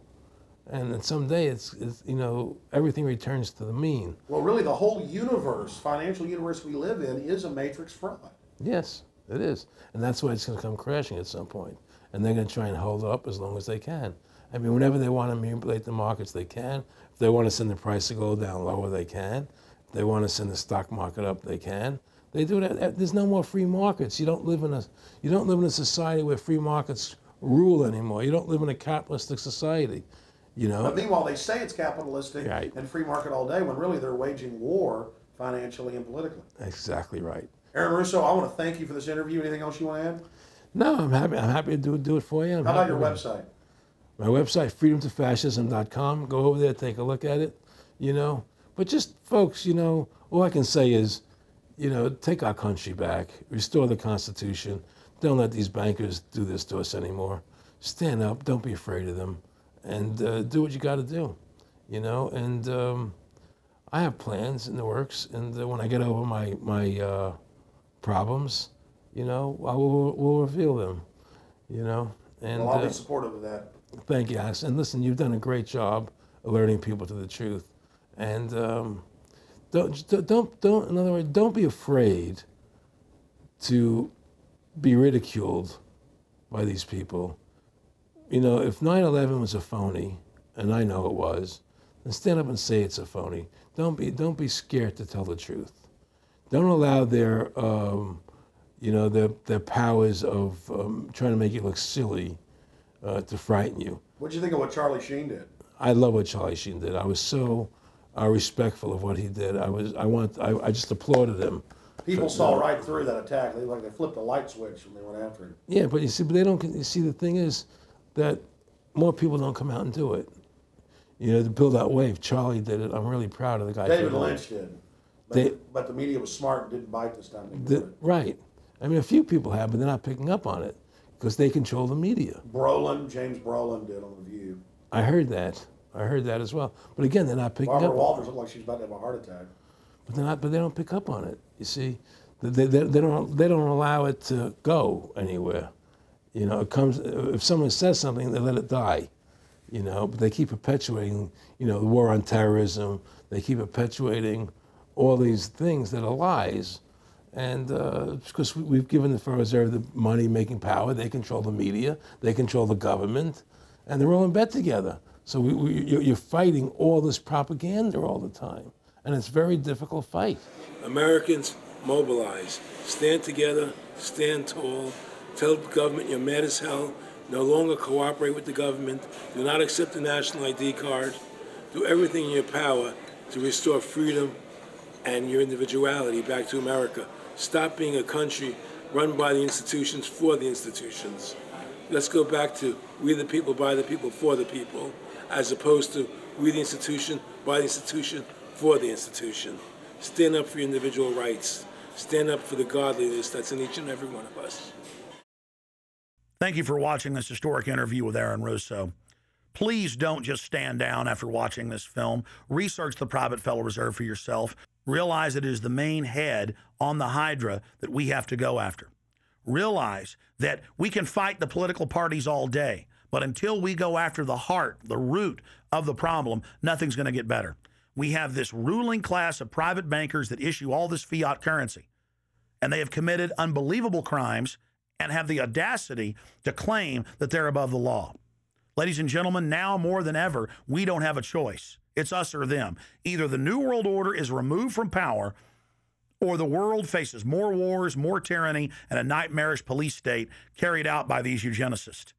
And then someday it's you know, everything returns to the mean.
Well, really, the whole universe, financial universe we live in, is a matrix fraud.
Yes, it is. And that's why it's going to come crashing at some point. And they're going to try and hold it up as long as they can. I mean, whenever they want to manipulate the markets, they can. If they want to send the price to go down lower, they can. If they want to send the stock market up, they can. They do that. There's no more free markets. You don't live in a society where free markets rule anymore. You don't live in a capitalistic society, you know.
But meanwhile, they say it's capitalistic
Right.
and free market all day, when really they're waging war financially and politically.
Exactly right.
Aaron Russo, I want to thank you for this interview. Anything else you want to add?
No, I'm happy to do it for you.
How about your website?
My website, freedomtofascism.com. Go over there, take a look at it, you know. But just, folks, you know, all I can say is, you know, take our country back, restore the Constitution. Don't let these bankers do this to us anymore. Stand up, don't be afraid of them, and do what you got to do, you know. And I have plans in the works, and when I get over my problems, you know, we'll reveal them, you know. And
Well, I'll be supportive of that.
thank you, Alex. And listen, you've done a great job alerting people to the truth. And don't, in other words, don't be afraid to be ridiculed by these people. You know, if 9/11 was a phony, and I know it was, then stand up and say it's a phony. Don't be scared to tell the truth. Don't allow their, you know, their powers of trying to make you look silly to frighten you.
What do you think of what Charlie Sheen did?
I love what Charlie Sheen did. I was so respectful of what he did. I just applauded him.
People saw right through that attack. They flipped a light switch when they went after him.
Yeah, but they don't. You see, the thing is that more people don't come out and do it. You know, to build that wave. Charlie did it. I'm really proud of the guy.
David Lynch did. But the media was smart and didn't bite this time.
Right. I mean, a few people have, but they're not picking up on it because they control the media.
James Brolin did on The View.
I heard that as well. But again, they're not picking
Barbara
up.
Walters looked like she's about to have a heart attack.
But they don't pick up on it. You see, they don't allow it to go anywhere. You know, it comes if someone says something, they let it die. You know, but they keep perpetuating, you know, the war on terrorism. They keep perpetuating all these things that are lies. And because we've given the Federal Reserve the money-making power, they control the media, they control the government, and they're all in bed together. So you're fighting all this propaganda all the time. And it's a very difficult fight. Americans, mobilize. Stand together, stand tall. Tell the government you're mad as hell. No longer cooperate with the government. Do not accept the national ID card. Do everything in your power to restore freedom and your individuality back to America. Stop being a country run by the institutions for the institutions. Let's go back to we the people, by the people, for the people, as opposed to we the institution, by the institution, for the institution. Stand up for your individual rights. Stand up for the godliness that's in each and every one of us.
Thank you for watching this historic interview with Aaron Russo. Please don't just stand down after watching this film. Research the private Federal Reserve for yourself. Realize it is the main head on the Hydra that we have to go after. Realize that we can fight the political parties all day, but until we go after the heart, the root of the problem, nothing's going to get better. We have this ruling class of private bankers that issue all this fiat currency, and they have committed unbelievable crimes and have the audacity to claim that they're above the law. Ladies and gentlemen, now more than ever, we don't have a choice. It's us or them. Either the New World Order is removed from power, or the world faces more wars, more tyranny, and a nightmarish police state carried out by these eugenicists.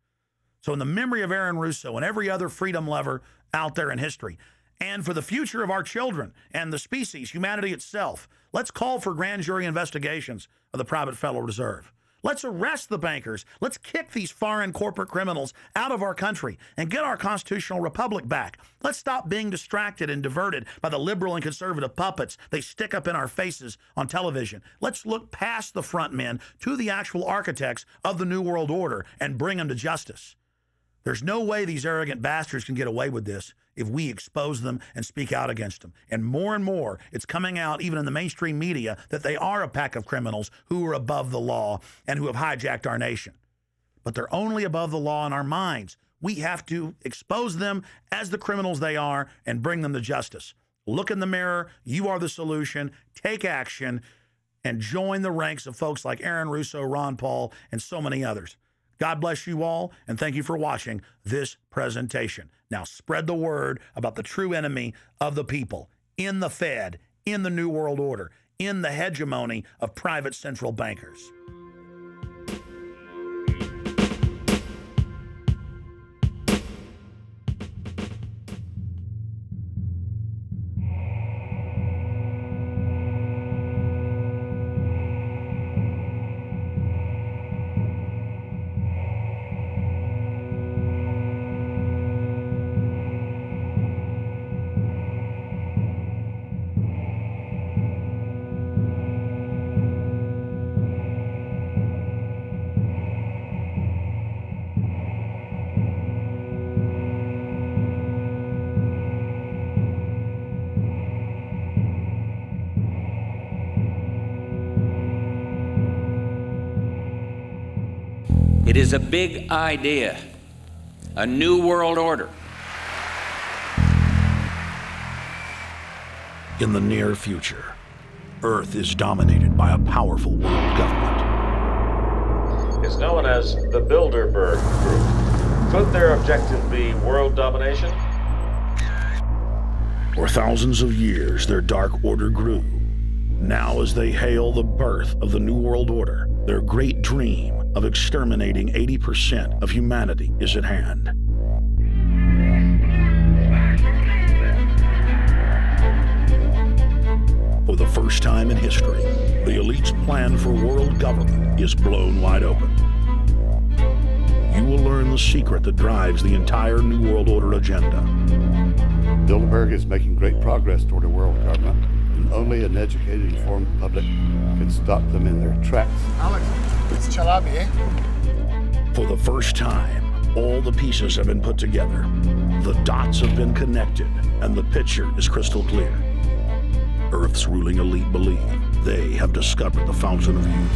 So in the memory of Aaron Russo and every other freedom lover out there in history, and for the future of our children and the species, humanity itself, let's call for grand jury investigations of the private Federal Reserve. Let's arrest the bankers. Let's kick these foreign corporate criminals out of our country and get our constitutional republic back. Let's stop being distracted and diverted by the liberal and conservative puppets they stick up in our faces on television. Let's look past the front men to the actual architects of the New World Order and bring them to justice. There's no way these arrogant bastards can get away with this if we expose them and speak out against them. And more, it's coming out even in the mainstream media that they are a pack of criminals who are above the law and who have hijacked our nation. But they're only above the law in our minds. We have to expose them as the criminals they are and bring them to justice. Look in the mirror. You are the solution. Take action and join the ranks of folks like AaronRusso, Ron Paul, and so many others. God bless you all, and thank you for watching this presentation. Now spread the word about the true enemy of the people in the Fed, in the New World Order, in the hegemony of private central bankers.
It is a big idea, a new world order.
In the near future, Earth is dominated by a powerful world government.
It's known as the Bilderberg Group. Could their objective be world domination?
For thousands of years, their dark order grew. Now, as they hail the birth of the New World Order, their great dream of exterminating 80% of humanity is at hand. For the first time in history, the elite's plan for world government is blown wide open. You will learn the secret that drives the entire New World Order agenda.
Bilderberg is making great progress toward a world government, and only an educated, informed public can stop them in their tracks.
Alex, it's Chalabi, eh?
For the first time, all the pieces have been put together. The dots have been connected, and the picture is crystal clear. Earth's ruling elite believe they have discovered the fountain of youth.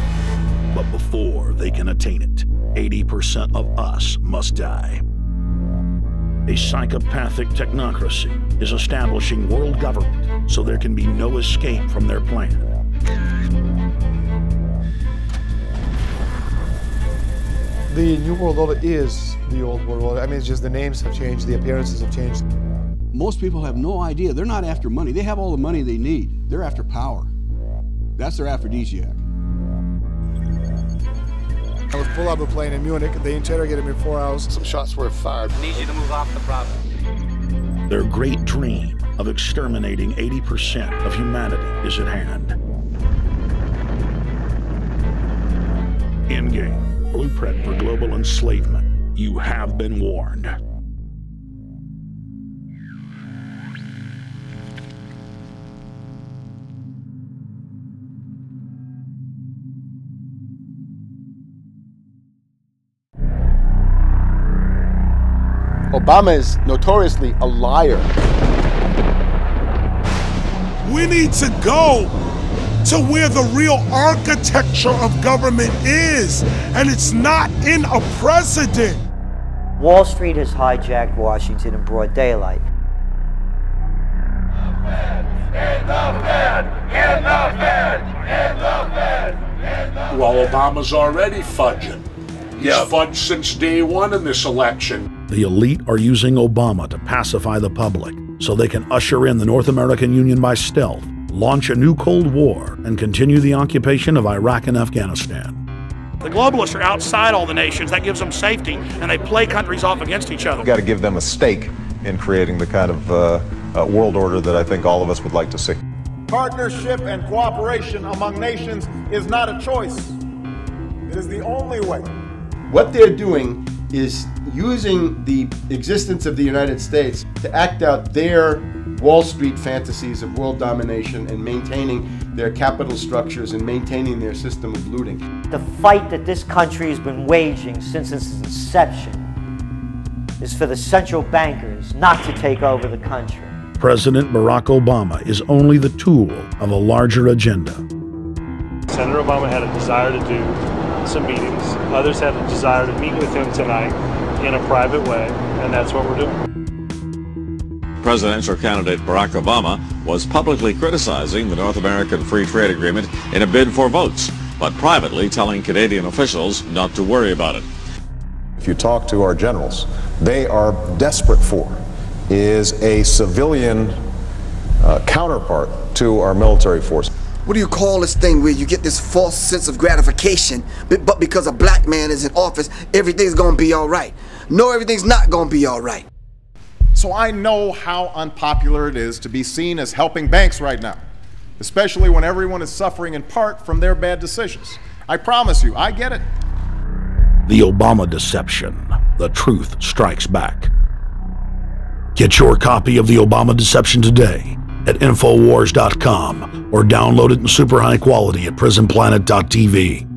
But before they can attain it, 80% of us must die. A psychopathic technocracy is establishing world government so there can be no escape from their plan.
The New World Order is the old world order. I mean, it's just the names have changed, the appearances have changed.
Most people have no idea. They're not after money. They have all the money they need. They're after power. That's their aphrodisiac.
I was pulled out of the plane in Munich. They interrogated me for 4 hours.
Some shots were fired.
I need you to move off the property.
Their great dream of exterminating 80% of humanity is at hand. Endgame. Blueprint for global enslavement. You have been warned.
Obama is notoriously a liar.
We need to go to where the real architecture of government is, and it's not in a president.
Wall Street has hijacked Washington in broad daylight.
Well, Obama's already fudging. He's fudged since day one in this election.
The elite are using Obama to pacify the public so they can usher in the North American Union by stealth, launch a new Cold War, and continue the occupation of Iraq and Afghanistan.
The globalists are outside all the nations. That gives them safety, and they play countries off against each other.
We've got to give them a stake in creating the kind of world order that I think all of us would like to see.
Partnership and cooperation among nations is not a choice. It is the only way.
What they're doing is using the existence of the United States to act out their Wall Street fantasies of world domination and maintaining their capital structures and maintaining their system of looting.
The fight that this country has been waging since its inception is for the central bankers not to take over the country.
President Barack Obama is only the tool of a larger agenda.
Senator Obama had a desire to do some meetings. Others had a desire to meet with him tonight in a private way, and that's what we're doing.
Presidential candidate Barack Obama was publicly criticizing the North American Free Trade Agreement in a bid for votes, but privately telling Canadian officials not to worry about it.
If you talk to our generals, they are desperate for is a civilian counterpart to our military force.
What do you call this thing where you get this false sense of gratification, but because a black man is in office, everything's gonna be all right? No, everything's not gonna be all right.
So I know how unpopular it is to be seen as helping banks right now, especially when everyone is suffering in part from their bad decisions. I promise you, I get it.
The Obama Deception. The truth strikes back. Get your copy of The Obama Deception today at Infowars.com or download it in super high quality at prisonplanet.tv.